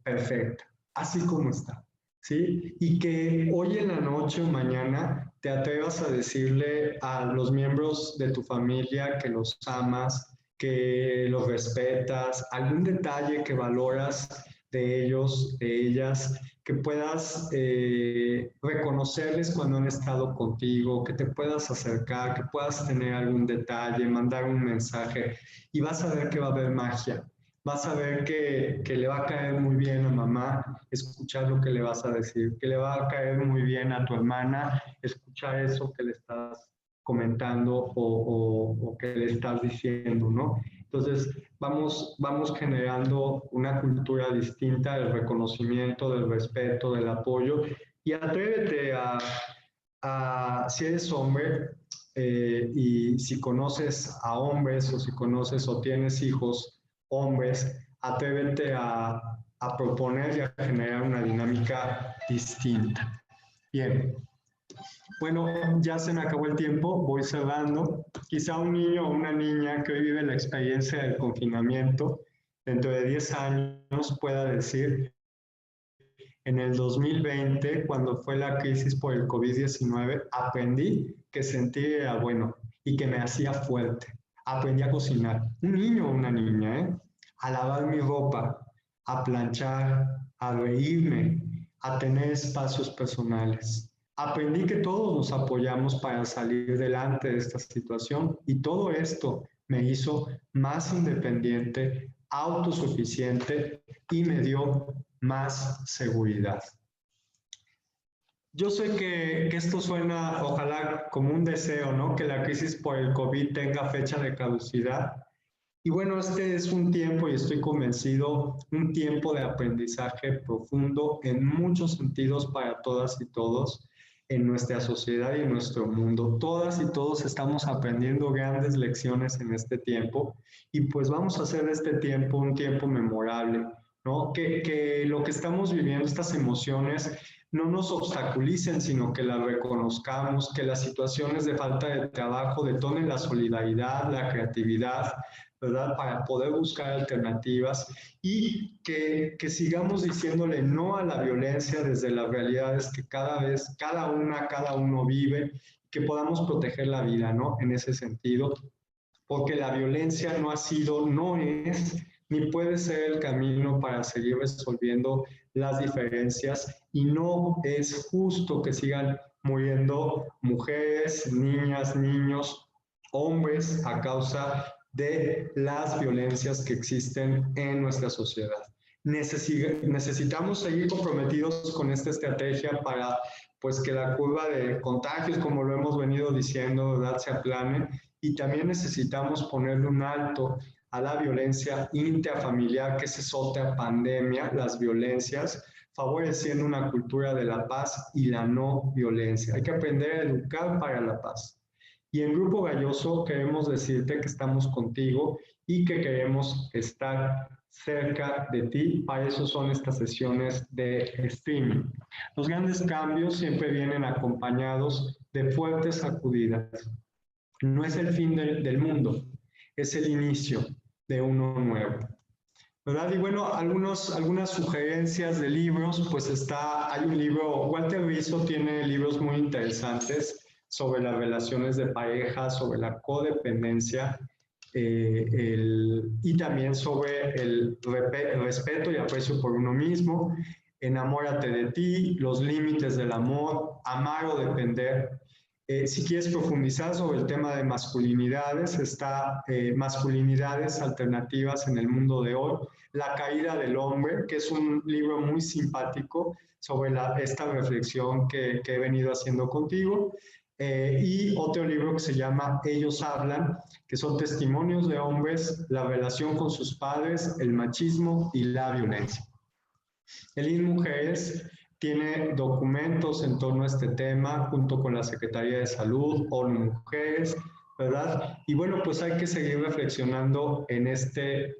perfecta, así como está. ¿Sí? Y que hoy en la noche o mañana te atrevas a decirle a los miembros de tu familia que los amas, que los respetas, algún detalle que valoras de ellos, de ellas, que puedas reconocerles cuando han estado contigo, que te puedas acercar, que puedas tener algún detalle, mandar un mensaje y vas a ver que va a haber magia. Vas a ver que le va a caer muy bien a mamá escuchar lo que le vas a decir, que le va a caer muy bien a tu hermana escuchar eso que le estás comentando o que le estás diciendo, ¿no? Entonces, vamos generando una cultura distinta del reconocimiento, del respeto, del apoyo y atrévete si eres hombre y si conoces a hombres o si conoces o tienes hijos hombres, atrévete a proponer y a generar una dinámica distinta. Bien. Bueno, ya se me acabó el tiempo, voy cerrando. Quizá un niño o una niña que hoy vive la experiencia del confinamiento, dentro de 10 años pueda decir, en el 2020, cuando fue la crisis por el COVID-19, aprendí que sentir era bueno y que me hacía fuerte. Aprendí a cocinar. Un niño o una niña, ¿eh? A lavar mi ropa, a planchar, a reírme, a tener espacios personales. Aprendí que todos nos apoyamos para salir delante de esta situación y todo esto me hizo más independiente, autosuficiente y me dio más seguridad. Yo sé que esto suena, ojalá, como un deseo, ¿no? Que la crisis por el COVID tenga fecha de caducidad. Y bueno, este es un tiempo, y estoy convencido, un tiempo de aprendizaje profundo en muchos sentidos para todas y todos en nuestra sociedad y en nuestro mundo. Todas y todos estamos aprendiendo grandes lecciones en este tiempo y pues vamos a hacer de este tiempo un tiempo memorable, ¿no? Que lo que estamos viviendo, estas emociones, no nos obstaculicen, sino que las reconozcamos, que las situaciones de falta de trabajo detonen la solidaridad, la creatividad, ¿verdad? Para poder buscar alternativas y que sigamos diciéndole no a la violencia desde las realidades que cada vez, cada uno vive, que podamos proteger la vida, ¿no? En ese sentido, porque la violencia no ha sido, no es, ni puede ser el camino para seguir resolviendo las diferencias y no es justo que sigan muriendo mujeres, niñas, niños, hombres a causa de las violencias que existen en nuestra sociedad. Necesitamos seguir comprometidos con esta estrategia para pues que la curva de contagios, como lo hemos venido diciendo, ¿verdad?, se aplane, y también necesitamos ponerle un alto a la violencia intrafamiliar, que es otra pandemia, las violencias, favoreciendo una cultura de la paz y la no violencia. Hay que aprender a educar para la paz. Y en Grupo Galloso queremos decirte que estamos contigo y que queremos estar cerca de ti. Para eso son estas sesiones de streaming. Los grandes cambios siempre vienen acompañados de fuertes sacudidas. No es el fin del mundo, es el inicio de uno nuevo, ¿verdad? Y bueno, algunas sugerencias de libros, pues hay un libro, Walter Rizzo tiene libros muy interesantes sobre las relaciones de pareja, sobre la codependencia, y también sobre el respeto y aprecio por uno mismo, Enamórate de ti, Los límites del amor, Amar o depender. Si quieres profundizar sobre el tema de masculinidades, está Masculinidades alternativas en el mundo de hoy, La caída del hombre, que es un libro muy simpático sobre esta reflexión que he venido haciendo contigo. Y otro libro que se llama Ellos hablan, que son testimonios de hombres, la relación con sus padres, el machismo y la violencia. El Mujeres tiene documentos en torno a este tema junto con la Secretaría de Salud, ONU Mujeres, ¿verdad? Y bueno, pues hay que seguir reflexionando en este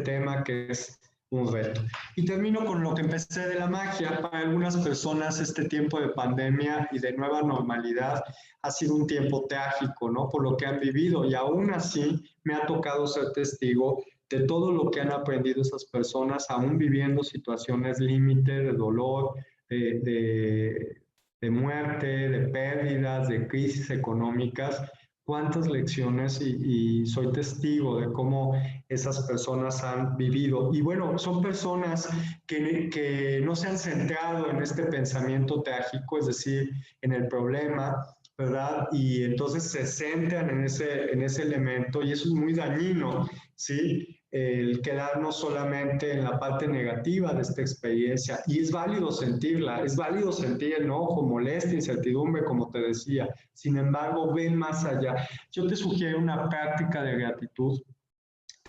tema que es un reto. Y termino con lo que empecé de la magia. Para algunas personas este tiempo de pandemia y de nueva normalidad ha sido un tiempo trágico, ¿no? Por lo que han vivido, y aún así me ha tocado ser testigo de todo lo que han aprendido esas personas, aún viviendo situaciones límite de dolor, de muerte, de pérdidas, de crisis económicas. Cuántas lecciones, y soy testigo de cómo esas personas han vivido. Y bueno, son personas que no se han centrado en este pensamiento trágico, es decir, en el problema, ¿verdad? Y entonces se centran en ese elemento, y eso es muy dañino, ¿sí? El quedarnos solamente en la parte negativa de esta experiencia. Y es válido sentirla, es válido sentir enojo, molestia, incertidumbre, como te decía. Sin embargo, ven más allá. Yo te sugiero una práctica de gratitud.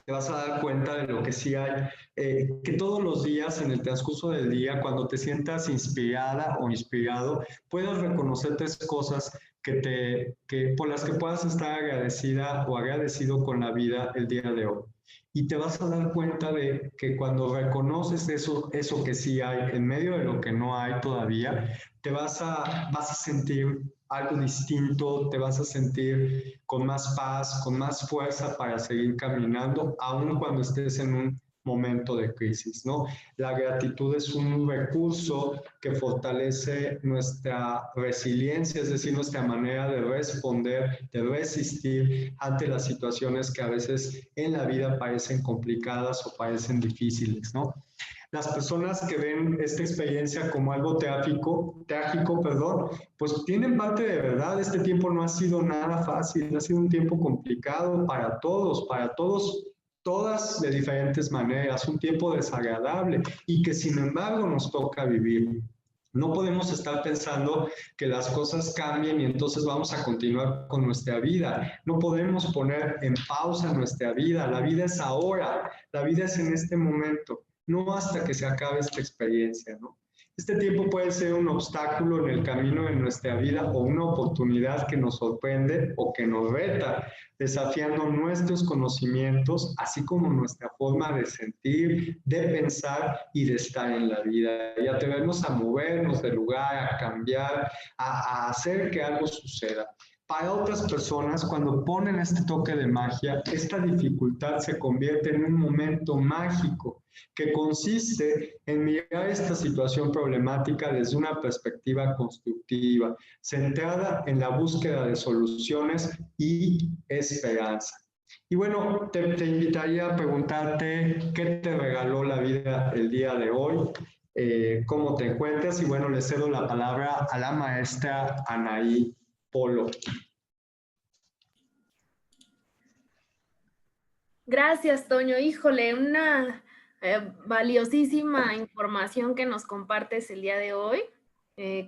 Te vas a dar cuenta de lo que sí hay, que todos los días, en el transcurso del día, cuando te sientas inspirada o inspirado, puedas reconocer tres cosas por las que puedas estar agradecida o agradecido con la vida el día de hoy. Y te vas a dar cuenta de que cuando reconoces eso que sí hay en medio de lo que no hay todavía, vas a sentir algo distinto, te vas a sentir con más paz, con más fuerza para seguir caminando, aun cuando estés en un momento de crisis, ¿no? La gratitud es un recurso que fortalece nuestra resiliencia, es decir, nuestra manera de responder, de resistir ante las situaciones que a veces en la vida parecen complicadas o parecen difíciles, ¿no? Las personas que ven esta experiencia como algo trágico, pues tienen parte de verdad. Este tiempo no ha sido nada fácil, ha sido un tiempo complicado para todos, todas de diferentes maneras, un tiempo desagradable y que sin embargo nos toca vivir. No podemos estar pensando que las cosas cambien y entonces vamos a continuar con nuestra vida. No podemos poner en pausa nuestra vida. La vida es ahora, la vida es en este momento, no hasta que se acabe esta experiencia, ¿no? Este tiempo puede ser un obstáculo en el camino de nuestra vida o una oportunidad que nos sorprende o que nos reta, desafiando nuestros conocimientos, así como nuestra forma de sentir, de pensar y de estar en la vida. Y atrevernos a movernos de lugar, a cambiar, a hacer que algo suceda. Para otras personas, cuando ponen este toque de magia, esta dificultad se convierte en un momento mágico que consiste en mirar esta situación problemática desde una perspectiva constructiva, centrada en la búsqueda de soluciones y esperanza. Y bueno, te invitaría a preguntarte qué te regaló la vida el día de hoy, cómo te encuentras, y bueno, le cedo la palabra a la maestra Anaí Polo. Gracias, Toño. Híjole, una valiosísima información que nos compartes el día de hoy.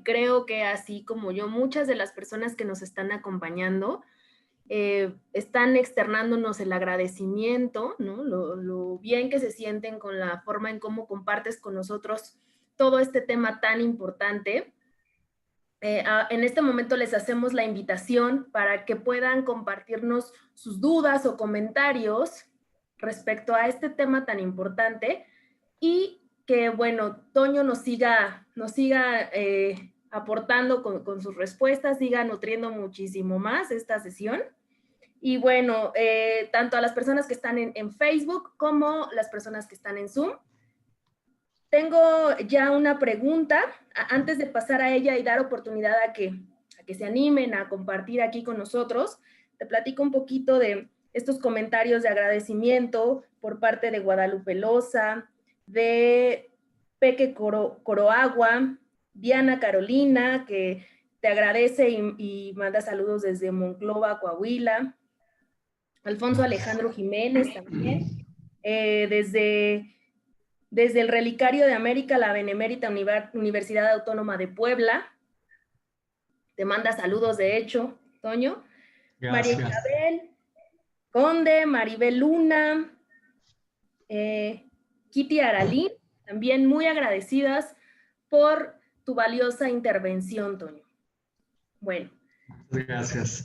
Creo que así como yo, muchas de las personas que nos están acompañando están externándonos el agradecimiento, ¿no? Lo bien que se sienten con la forma en cómo compartes con nosotros todo este tema tan importante. En este momento les hacemos la invitación para que puedan compartirnos sus dudas o comentarios respecto a este tema tan importante y que, bueno, Toño nos siga aportando con sus respuestas, siga nutriendo muchísimo más esta sesión. Y bueno, tanto a las personas que están en Facebook como las personas que están en Zoom. Tengo ya una pregunta, antes de pasar a ella y dar oportunidad a que se animen a compartir aquí con nosotros. Te platico un poquito de estos comentarios de agradecimiento por parte de Guadalupe Loza, de Peque Coroagua, Diana Carolina, que te agradece y manda saludos desde Monclova, Coahuila. Alfonso Alejandro Jiménez también, desde el Relicario de América, la Benemérita Universidad Autónoma de Puebla. Te manda saludos, de hecho, Toño. Gracias. María Isabel Conde, Maribel Luna, Kitty Aralín, también muy agradecidas por tu valiosa intervención, Toño. Bueno. Gracias.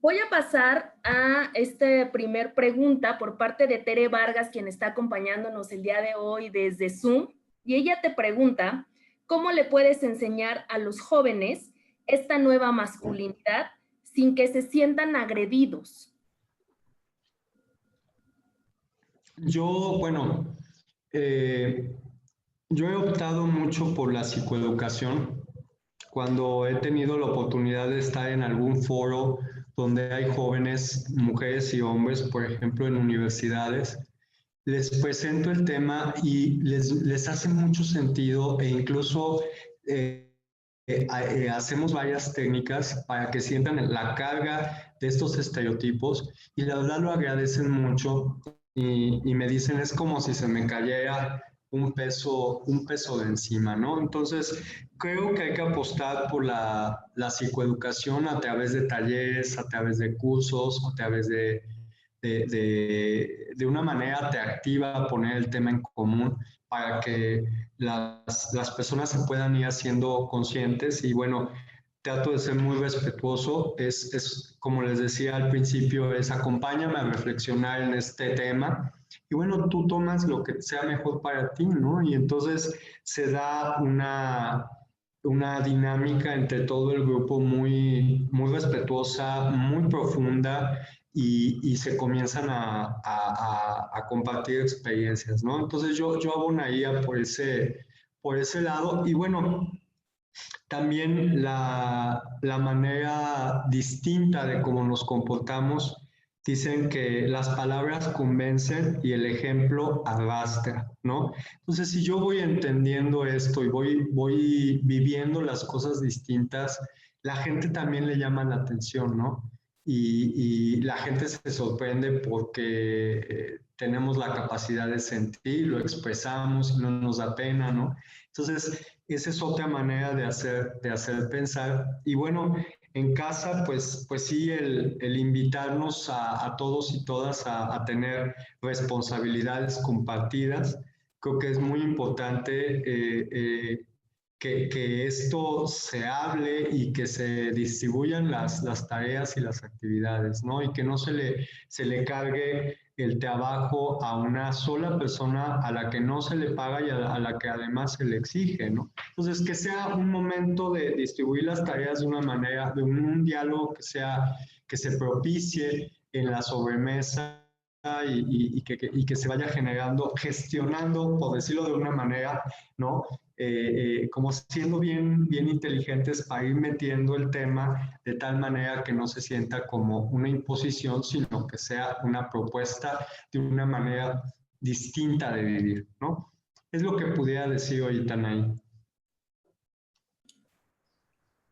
Voy a pasar a esta primer pregunta por parte de Tere Vargas, quien está acompañándonos el día de hoy desde Zoom. Y ella te pregunta, ¿cómo le puedes enseñar a los jóvenes esta nueva masculinidad sin que se sientan agredidos? Yo, bueno, yo he optado mucho por la psicoeducación. Cuando he tenido la oportunidad de estar en algún foro donde hay jóvenes, mujeres y hombres, por ejemplo, en universidades, les presento el tema y les hace mucho sentido e incluso hacemos varias técnicas para que sientan la carga de estos estereotipos y la verdad lo agradecen mucho y me dicen es como si se me cayera un peso de encima, ¿no? Entonces, creo que hay que apostar por la psicoeducación a través de talleres, a través de cursos, a través de una manera atractiva poner el tema en común para que las personas se puedan ir haciendo conscientes. Y bueno, trato de ser muy respetuoso, es como les decía al principio, es acompáñame a reflexionar en este tema y bueno, tú tomas lo que sea mejor para ti, ¿no? Y entonces se da una dinámica entre todo el grupo muy respetuosa, muy profunda y se comienzan a compartir experiencias, ¿no? Entonces yo abonaría por ese lado y bueno, también la manera distinta de cómo nos comportamos, dicen que las palabras convencen y el ejemplo arrastra, ¿no? Entonces, si yo voy entendiendo esto y voy viviendo las cosas distintas, la gente también le llama la atención, ¿no? Y la gente se sorprende porque tenemos la capacidad de sentir, lo expresamos y no nos da pena, ¿no? Entonces, esa es otra manera de hacer pensar. Y bueno, en casa, pues sí, el invitarnos a todos y todas a tener responsabilidades compartidas. Creo que es muy importante que esto se hable y que se distribuyan las tareas y las actividades, ¿no? Y que no se le cargue el trabajo a una sola persona a la que no se le paga y a la que además se le exige, ¿no? Entonces, que sea un momento de distribuir las tareas de una manera, de un diálogo que se propicie en la sobremesa y que se vaya generando, gestionando, por decirlo de una manera, ¿no? Como siendo bien inteligentes para ir metiendo el tema de tal manera que no se sienta como una imposición, sino que sea una propuesta de una manera distinta de vivir, ¿no? Es lo que pudiera decir ahorita, Nay.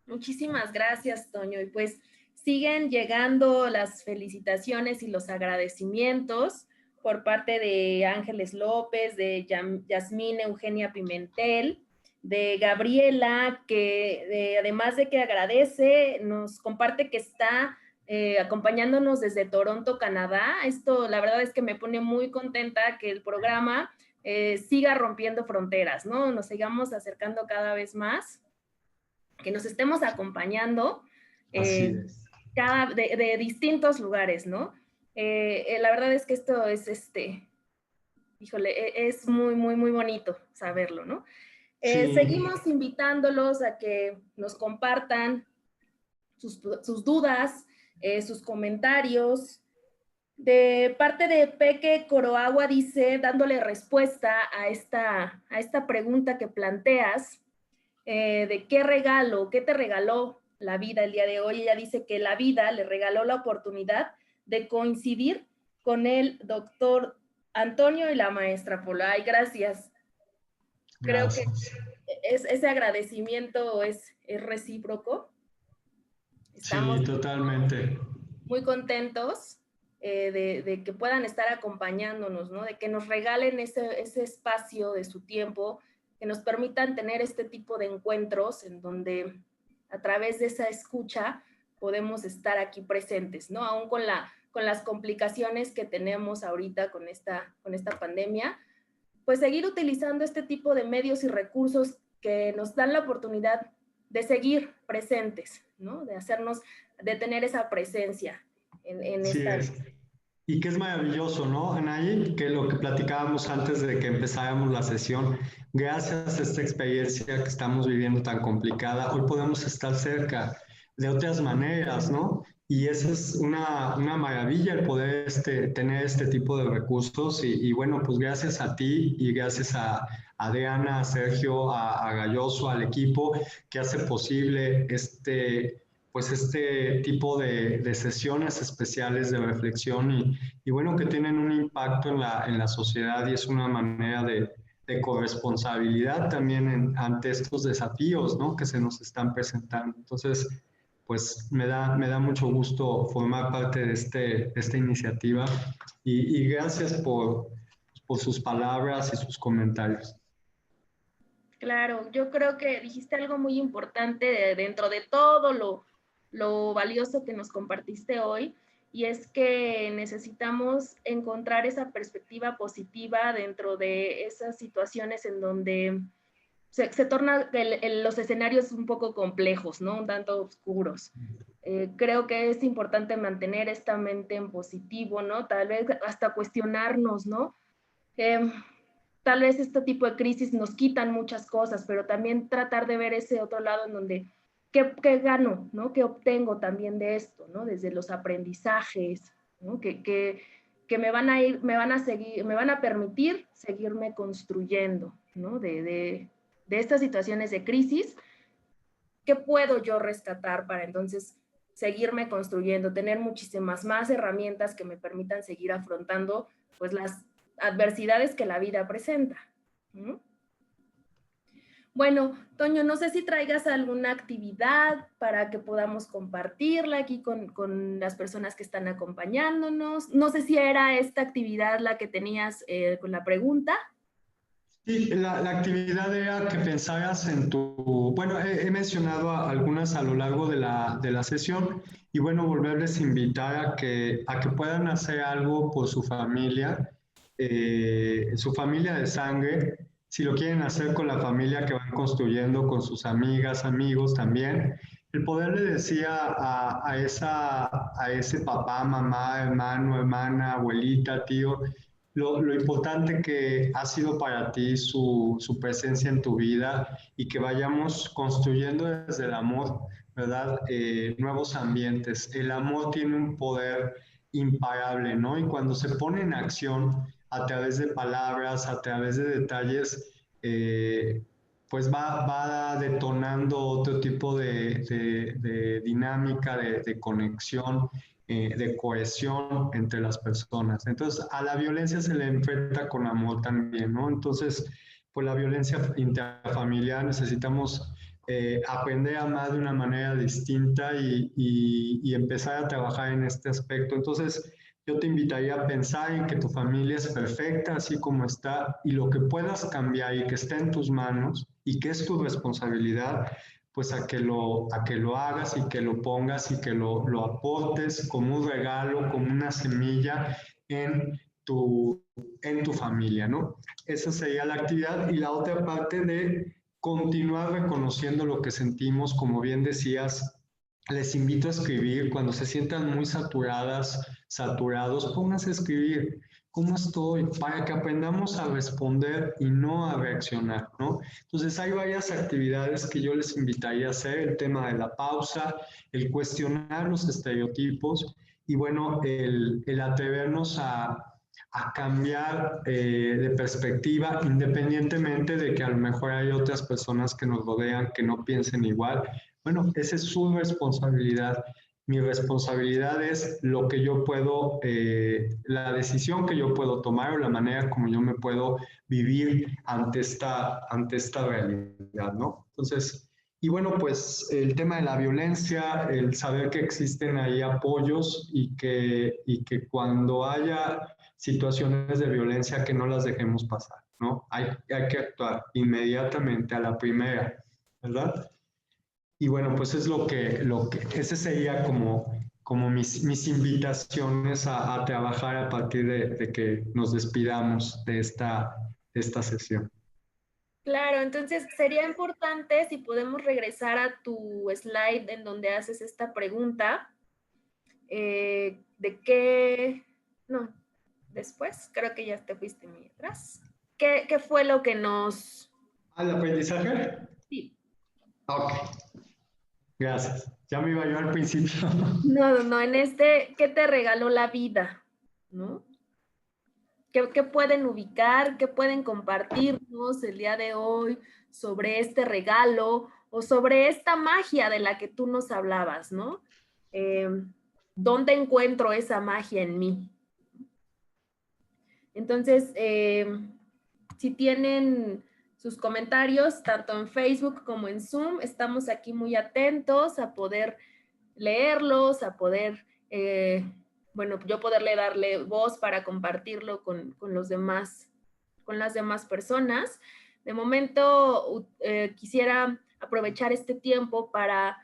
Muchísimas gracias, Toño. Y pues siguen llegando las felicitaciones y los agradecimientos por parte de Ángeles López, de Yasmín Eugenia Pimentel, de Gabriela, que además de que agradece, nos comparte que está acompañándonos desde Toronto, Canadá. Esto la verdad es que me pone muy contenta que el programa siga rompiendo fronteras, ¿no? Nos sigamos acercando cada vez más, que nos estemos acompañando Así eh, es. de distintos lugares, ¿no? La verdad es que esto es, híjole, es muy bonito saberlo, ¿no? Sí, Seguimos invitándolos a que nos compartan sus dudas, sus comentarios. De parte de Peque Coroagua dice, dándole respuesta a esta pregunta que planteas, de qué regalo, qué te regaló la vida el día de hoy. Ella dice que la vida le regaló la oportunidad de coincidir con el doctor Antonio y la maestra Pola. Ay, gracias. Creo que gracias. ese agradecimiento es recíproco. Estamos Sí, totalmente. muy contentos de que puedan estar acompañándonos, ¿no? De que nos regalen ese espacio de su tiempo, que nos permitan tener este tipo de encuentros en donde a través de esa escucha podemos estar aquí presentes, ¿no? Aún con las complicaciones que tenemos ahorita con esta pandemia, pues seguir utilizando este tipo de medios y recursos que nos dan la oportunidad de seguir presentes, ¿no? De tener esa presencia en Sí esta es. vida. Y que es maravilloso, ¿no, Anaí? Que lo que platicábamos antes de que empezáramos la sesión, gracias a esta experiencia que estamos viviendo tan complicada, hoy podemos estar cerca de otras maneras, ¿no? Y esa es una maravilla el poder tener este tipo de recursos. Y bueno, pues gracias a ti y gracias a Diana, a Sergio, a Galloso, al equipo que hace posible pues este tipo de sesiones especiales de reflexión y bueno, que tienen un impacto en la sociedad y es una manera de corresponsabilidad también ante estos desafíos, ¿no? Que se nos están presentando. Entonces, pues me da mucho gusto formar parte de esta iniciativa y gracias por sus palabras y sus comentarios. Claro, yo creo que dijiste algo muy importante dentro de todo lo valioso que nos compartiste hoy, y es que necesitamos encontrar esa perspectiva positiva dentro de esas situaciones en donde se torna los escenarios un poco complejos, ¿no? Un tanto oscuros. Creo que es importante mantener esta mente en positivo, ¿no? Tal vez hasta cuestionarnos, ¿no? Tal vez este tipo de crisis nos quitan muchas cosas, pero también tratar de ver ese otro lado en donde, ¿qué gano, ¿no? ¿Qué obtengo también de esto, ¿no? Desde los aprendizajes, ¿no? Que me van a permitir seguirme construyendo, ¿no? De estas situaciones de crisis, ¿qué puedo yo rescatar para entonces seguirme construyendo, tener muchísimas más herramientas que me permitan seguir afrontando pues las adversidades que la vida presenta? ¿Mm? Bueno, Toño, no sé si traigas alguna actividad para que podamos compartirla aquí con las personas que están acompañándonos. No sé si era esta actividad la que tenías con la pregunta. Sí, la actividad era que pensaras en tu, bueno, he mencionado algunas a lo largo de la sesión y bueno, volverles a invitar a que puedan hacer algo por su familia de sangre, si lo quieren hacer con la familia que van construyendo, con sus amigas, amigos también, el poderle decir a ese papá, mamá, hermano, hermana, abuelita, tío, lo importante que ha sido para ti su presencia en tu vida y que vayamos construyendo desde el amor, ¿verdad? Nuevos ambientes. El amor tiene un poder imparable, ¿no? Y cuando se pone en acción a través de palabras, a través de detalles, pues va detonando otro tipo de dinámica, de conexión, de cohesión entre las personas. Entonces, a la violencia se le enfrenta con amor también, ¿no? Entonces, pues la violencia intrafamiliar necesitamos aprender a amar de una manera distinta y empezar a trabajar en este aspecto. Entonces, yo te invitaría a pensar en que tu familia es perfecta así como está y lo que puedas cambiar y que esté en tus manos y que es tu responsabilidad, pues a que lo hagas y que lo pongas y que lo aportes como un regalo, como una semilla en en tu familia, ¿no? Esa sería la actividad y la otra parte de continuar reconociendo lo que sentimos, como bien decías, les invito a escribir cuando se sientan muy saturados, pónganse a escribir cómo estoy para que aprendamos a responder y no a reaccionar, ¿no? Entonces hay varias actividades que yo les invitaría a hacer, el tema de la pausa, el cuestionar los estereotipos y bueno, el atrevernos a cambiar de perspectiva, independientemente de que a lo mejor hay otras personas que nos rodean que no piensen igual. Bueno, esa es su responsabilidad. Mi responsabilidad es lo que yo puedo, la decisión que yo puedo tomar o la manera como yo me puedo vivir ante esta realidad, ¿no? Entonces, y bueno, pues el tema de la violencia, el saber que existen ahí apoyos y que cuando haya situaciones de violencia que no las dejemos pasar, ¿no? Hay que actuar inmediatamente a la primera, ¿verdad? Y bueno, pues es ese sería como mis invitaciones a trabajar a partir de que nos despidamos de esta sesión. Claro, entonces sería importante si podemos regresar a tu slide en donde haces esta pregunta, de qué, no, después, creo que ya te fuiste muy atrás. ¿Qué fue lo que nos... ¿Al aprendizaje? Sí. Ok, gracias. Ya me iba yo al principio. No, en ¿qué te regaló la vida? ¿No? ¿Qué pueden ubicar? ¿Qué pueden compartirnos el día de hoy sobre este regalo o sobre esta magia de la que tú nos hablabas, ¿no? ¿Dónde encuentro esa magia en mí? Entonces, si tienen sus comentarios, tanto en Facebook como en Zoom, estamos aquí muy atentos a poder leerlos, a poder, bueno, yo poderle darle voz para compartirlo con los demás, con las demás personas. De momento, quisiera aprovechar este tiempo para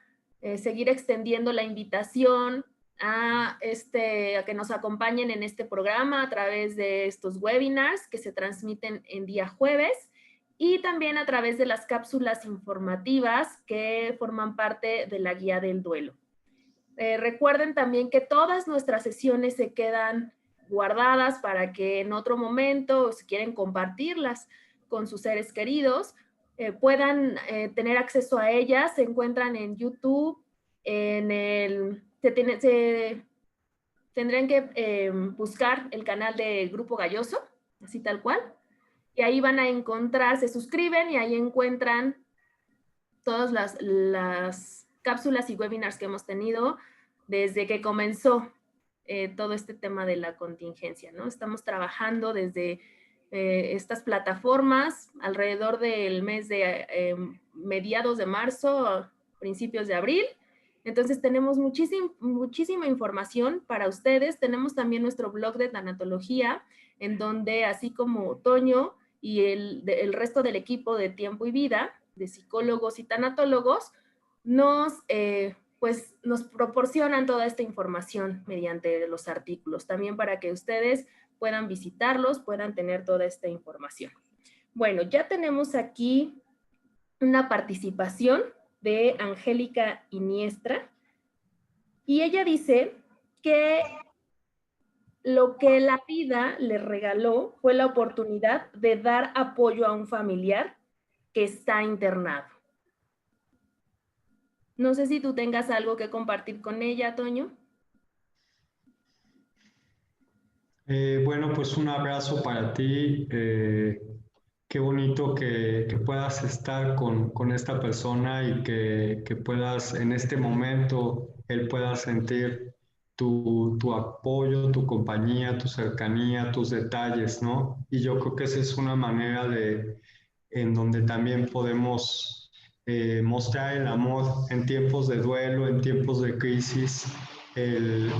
seguir extendiendo la invitación a que nos acompañen en este programa a través de estos webinars que se transmiten en día jueves y también a través de las cápsulas informativas que forman parte de la guía del duelo. Recuerden también que todas nuestras sesiones se quedan guardadas para que en otro momento, si quieren compartirlas con sus seres queridos, puedan tener acceso a ellas. Se encuentran en YouTube, tendrían que buscar el canal de Grupo Galloso, así tal cual, y ahí van a encontrar, se suscriben y ahí encuentran todas las cápsulas y webinars que hemos tenido desde que comenzó todo este tema de la contingencia, ¿no? Estamos trabajando desde estas plataformas alrededor del mes de mediados de marzo, principios de abril. Entonces tenemos muchísima información para ustedes. Tenemos también nuestro blog de tanatología, en donde así como Toño y el resto del equipo de Tiempo y Vida, de psicólogos y tanatólogos, nos proporcionan toda esta información mediante los artículos, también para que ustedes puedan visitarlos, puedan tener toda esta información. Bueno, ya tenemos aquí una participación de Angélica Iniestra, y ella dice que lo que la vida le regaló fue la oportunidad de dar apoyo a un familiar que está internado. No sé si tú tengas algo que compartir con ella, Toño. Bueno, pues un abrazo para ti. Qué bonito que puedas estar con esta persona y que puedas en este momento, él pueda sentir tu apoyo, tu compañía, tu cercanía, tus detalles, ¿no? Y yo creo que esa es una manera en donde también podemos mostrar el amor en tiempos de duelo, en tiempos de crisis, el,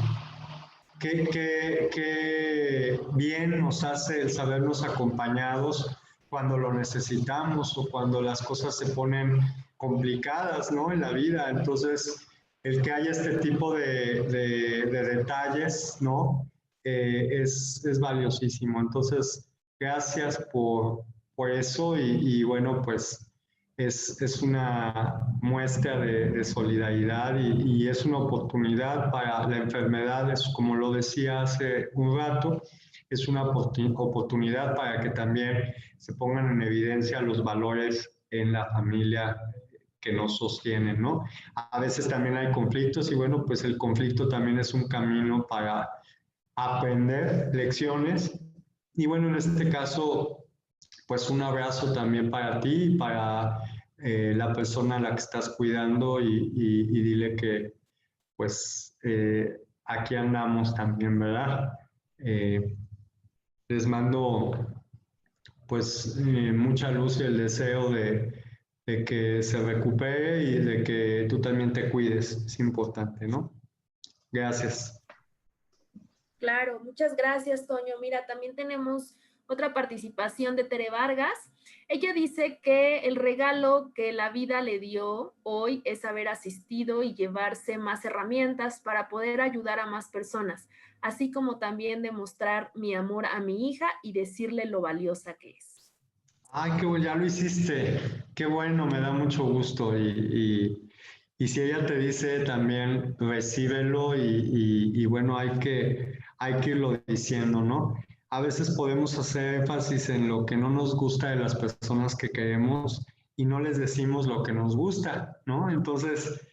qué bien nos hace el sabernos acompañados cuando lo necesitamos o cuando las cosas se ponen complicadas, ¿no? En la vida. Entonces, el que haya este tipo de detalles, ¿no? Es valiosísimo. Entonces, gracias por eso y bueno, pues es una muestra de solidaridad y es una oportunidad para la enfermedad, es, como lo decía hace un rato, es una oportunidad para que también se pongan en evidencia los valores en la familia que nos sostienen, ¿no? A veces también hay conflictos y bueno, pues el conflicto también es un camino para aprender lecciones y bueno, en este caso, pues un abrazo también para ti y para la persona a la que estás cuidando y dile que pues aquí andamos también, ¿verdad? Eh, les mando pues mucha luz y el deseo de que se recupere y de que tú también te cuides, es importante, ¿no? Gracias. Claro, muchas gracias, Toño. Mira, también tenemos otra participación de Tere Vargas. Ella dice que el regalo que la vida le dio hoy es haber asistido y llevarse más herramientas para poder ayudar a más personas, así como también demostrar mi amor a mi hija y decirle lo valiosa que es. Ay, qué bueno, ya lo hiciste. Qué bueno, me da mucho gusto. Y si ella te dice también, recíbelo y bueno, hay que irlo diciendo, ¿no? A veces podemos hacer énfasis en lo que no nos gusta de las personas que queremos y no les decimos lo que nos gusta, ¿no? Entonces,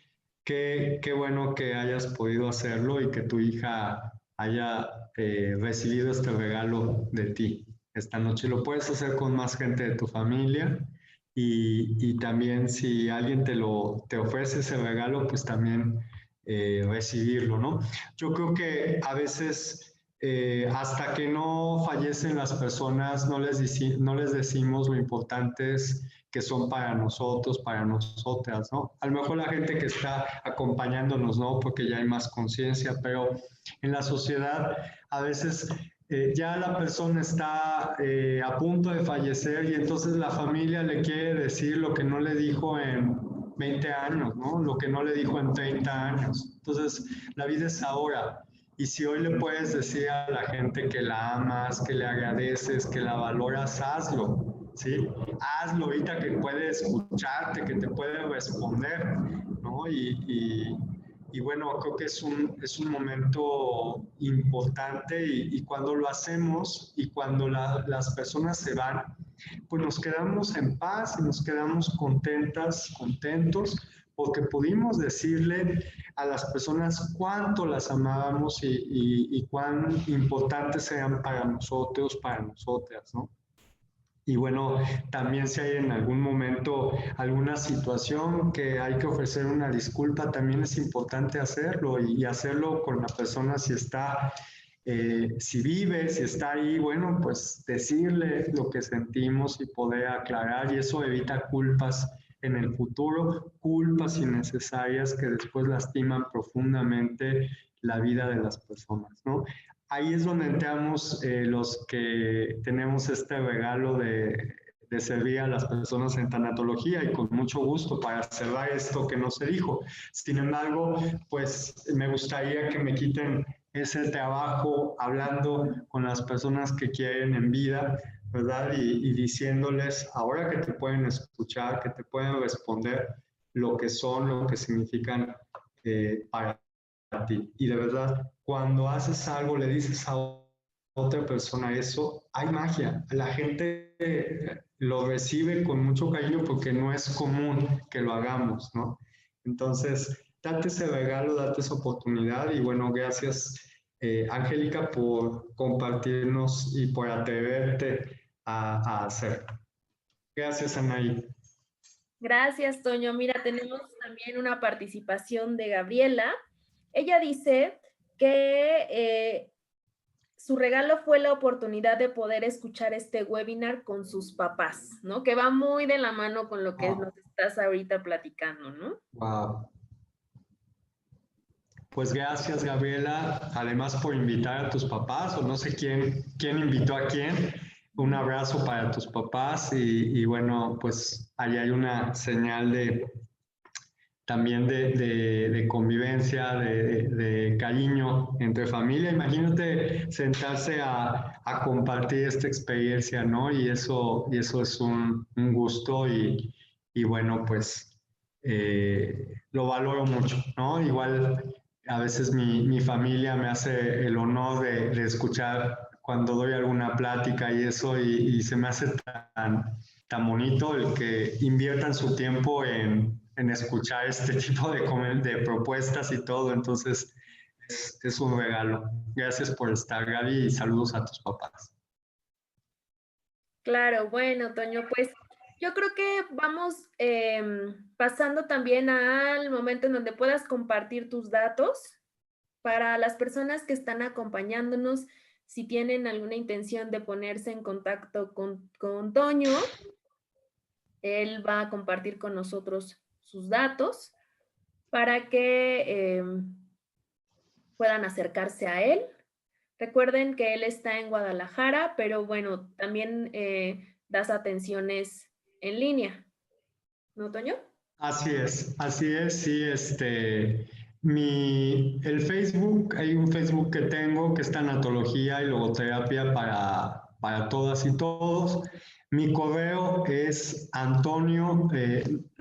qué bueno que hayas podido hacerlo y que tu hija haya recibido este regalo de ti esta noche. Lo puedes hacer con más gente de tu familia y también si alguien te ofrece ese regalo, pues también recibirlo, ¿no? Yo creo que a veces hasta que no fallecen las personas, no les decimos lo importante es que son para nosotros, para nosotras, ¿no? A lo mejor la gente que está acompañándonos, ¿no? Porque ya hay más conciencia, pero en la sociedad a veces ya la persona está a punto de fallecer y entonces la familia le quiere decir lo que no le dijo en 20 años, ¿no? Lo que no le dijo en 30 años. Entonces, la vida es ahora. Y si hoy le puedes decir a la gente que la amas, que le agradeces, que la valoras, hazlo. ¿sí? Hazlo ahorita que puede escucharte, que te puede responder, ¿no? Y bueno, creo que es un momento importante y cuando lo hacemos y cuando las personas se van, pues nos quedamos en paz y nos quedamos contentas, contentos, porque pudimos decirle a las personas cuánto las amábamos y cuán importantes eran para nosotros, para nosotras, ¿no? Y bueno, también si hay en algún momento alguna situación que hay que ofrecer una disculpa, también es importante hacerlo y hacerlo con la persona si está, si vive, si está ahí, bueno, pues decirle lo que sentimos y poder aclarar y eso evita culpas en el futuro, culpas innecesarias que después lastiman profundamente la vida de las personas, ¿no? Ahí es donde entramos los que tenemos este regalo de servir a las personas en tanatología y con mucho gusto para cerrar esto que no se dijo. Sin embargo, pues me gustaría que me quiten ese trabajo hablando con las personas que quieren en vida, ¿verdad? Y diciéndoles, ahora que te pueden escuchar, que te pueden responder lo que son, lo que significan para ti. Y de verdad, cuando haces algo, le dices a otra persona eso, hay magia. La gente lo recibe con mucho cariño porque no es común que lo hagamos, ¿no? Entonces, date ese regalo, date esa oportunidad y bueno, gracias Angélica por compartirnos y por atreverte a hacer. Gracias, Anaí. Gracias, Toño. Mira, tenemos también una participación de Gabriela. Ella dice que su regalo fue la oportunidad de poder escuchar este webinar con sus papás, ¿no? Que va muy de la mano con lo que nos estás ahorita platicando, ¿no? Wow. Pues gracias, Gabriela, además por invitar a tus papás, o no sé quién invitó a quién. Un abrazo para tus papás y bueno, pues ahí hay una señal también de convivencia, de cariño entre familia. Imagínate sentarse a compartir esta experiencia, ¿no? Y eso es un gusto y bueno, pues lo valoro mucho, ¿no? Igual a veces mi familia me hace el honor de escuchar cuando doy alguna plática y eso y se me hace tan bonito el que inviertan su tiempo en escuchar este tipo de propuestas y todo. Entonces, es un regalo. Gracias por estar, Gaby, y saludos a tus papás. Claro, bueno, Toño, pues yo creo que vamos pasando también al momento en donde puedas compartir tus datos para las personas que están acompañándonos, si tienen alguna intención de ponerse en contacto con Toño, él va a compartir con nosotros sus datos para que puedan acercarse a él. Recuerden que él está en Guadalajara, pero bueno, también das atenciones en línea, ¿no, Toño? Así es, sí, el Facebook, hay un Facebook que tengo que es tanatología y logoterapia para todas y todos. Mi correo es Antonio,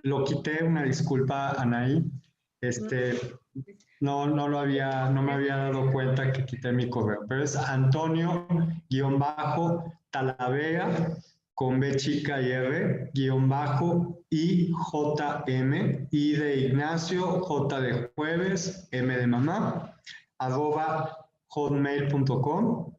lo quité, una disculpa, Anaí, no me había dado cuenta que quité mi correo, pero es Antonio-Talavera con B chica y R, guión bajo, IJM, I de Ignacio, J de jueves, M de mamá, @hotmail.com.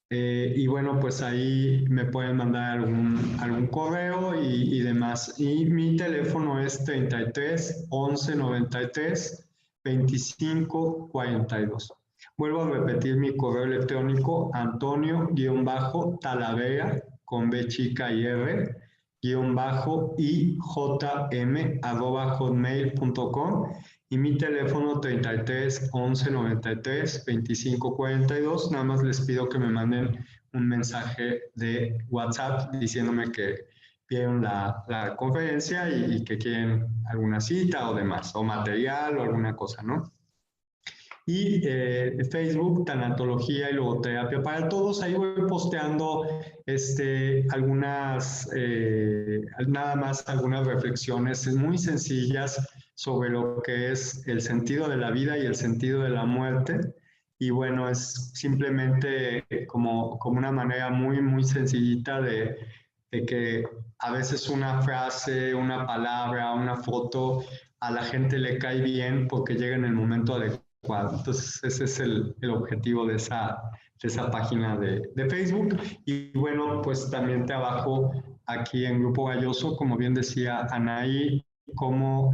Y bueno, pues ahí me pueden mandar algún correo y demás. Y mi teléfono es 33 11 93 25 42. Vuelvo a repetir mi correo electrónico, Antonio-Talavera, con B chica y R, IJM@hotmail.com y mi teléfono 33 11 93 25 42. Nada más les pido que me manden un mensaje de WhatsApp diciéndome que vieron la conferencia y que quieren alguna cita o demás, o material o alguna cosa, ¿no? y Facebook, Tanatología y Logoterapia. Para todos, ahí voy posteando nada más algunas reflexiones muy sencillas sobre lo que es el sentido de la vida y el sentido de la muerte. Y bueno, es simplemente como una manera muy, muy sencillita de que a veces una frase, una palabra, una foto a la gente le cae bien porque llega en el momento adecuado. Entonces, ese es el objetivo de esa página de Facebook. Y bueno, pues también trabajo aquí en Grupo Galloso, como bien decía Anaí, como,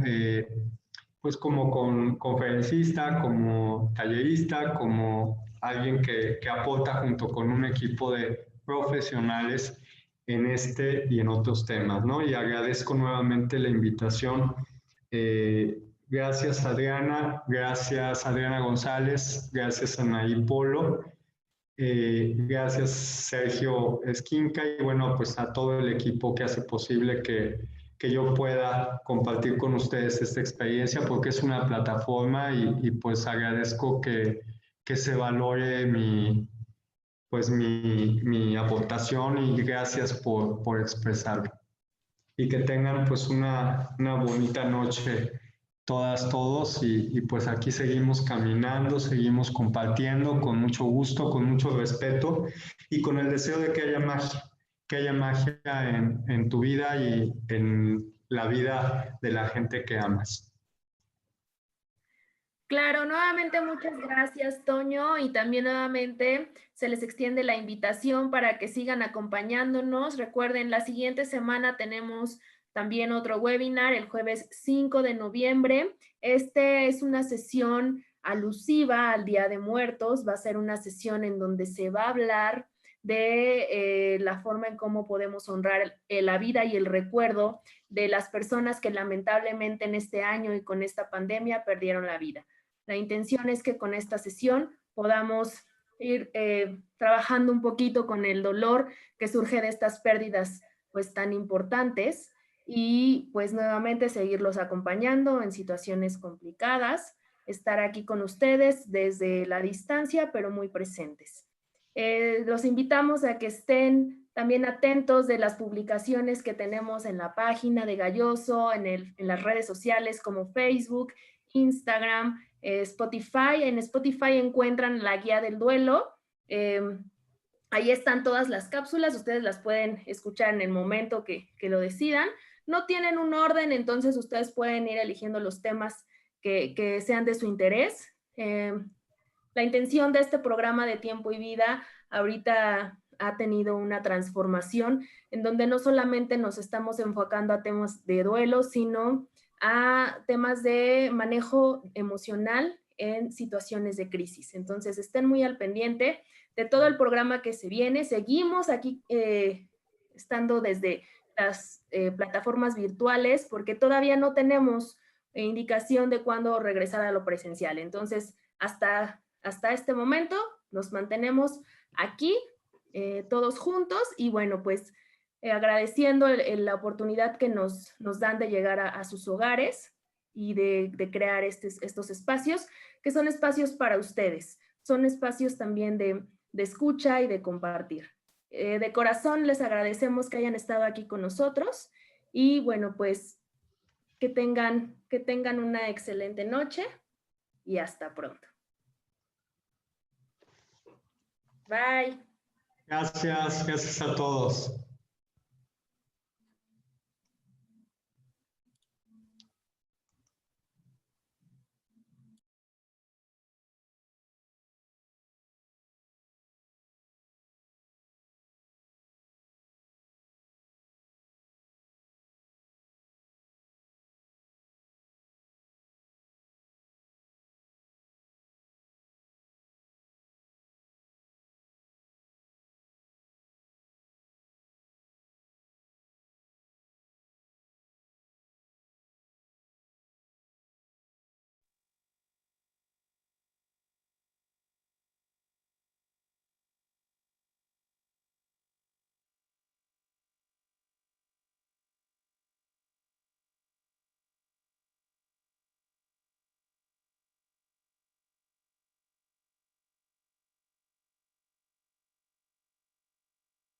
pues como conferencista, como tallerista, como alguien que aporta junto con un equipo de profesionales en este y en otros temas, ¿no? Y agradezco nuevamente la invitación. Gracias Adriana González, gracias Anaí Polo, gracias Sergio Esquinca y bueno, pues a todo el equipo que hace posible que yo pueda compartir con ustedes esta experiencia porque es una plataforma y pues agradezco que se valore mi aportación y gracias por expresarlo. Y que tengan pues una bonita noche todas, todos y pues aquí seguimos caminando, seguimos compartiendo con mucho gusto, con mucho respeto y con el deseo de que haya magia en tu vida y en la vida de la gente que amas. Claro, nuevamente muchas gracias, Toño, y también nuevamente se les extiende la invitación para que sigan acompañándonos. Recuerden, la siguiente semana tenemos también otro webinar el jueves 5 de noviembre. Este es una sesión alusiva al Día de Muertos. Va a ser una sesión en donde se va a hablar de la forma en cómo podemos honrar la vida y el recuerdo de las personas que lamentablemente en este año y con esta pandemia perdieron la vida. La intención es que con esta sesión podamos ir trabajando un poquito con el dolor que surge de estas pérdidas pues tan importantes y pues nuevamente seguirlos acompañando en situaciones complicadas, estar aquí con ustedes desde la distancia pero muy presentes. Los invitamos a que estén también atentos de las publicaciones que tenemos en la página de Galloso, en las redes sociales como Facebook, Instagram, Spotify. En Spotify encuentran la guía del duelo. Ahí están todas las cápsulas, ustedes las pueden escuchar en el momento que lo decidan. No tienen un orden, entonces ustedes pueden ir eligiendo los temas que sean de su interés. La intención de este programa de Tiempo y Vida ahorita ha tenido una transformación en donde no solamente nos estamos enfocando a temas de duelo, sino a temas de manejo emocional en situaciones de crisis. Entonces, estén muy al pendiente de todo el programa que se viene. Seguimos aquí estando desde las plataformas virtuales porque todavía no tenemos indicación de cuándo regresar a lo presencial. Entonces, hasta este momento nos mantenemos aquí todos juntos y bueno, pues agradeciendo la oportunidad que nos dan de llegar a sus hogares y de crear estos espacios, que son espacios para ustedes, son espacios también de escucha y de compartir. De corazón les agradecemos que hayan estado aquí con nosotros y bueno, pues que tengan una excelente noche y hasta pronto. Bye. Gracias a todos.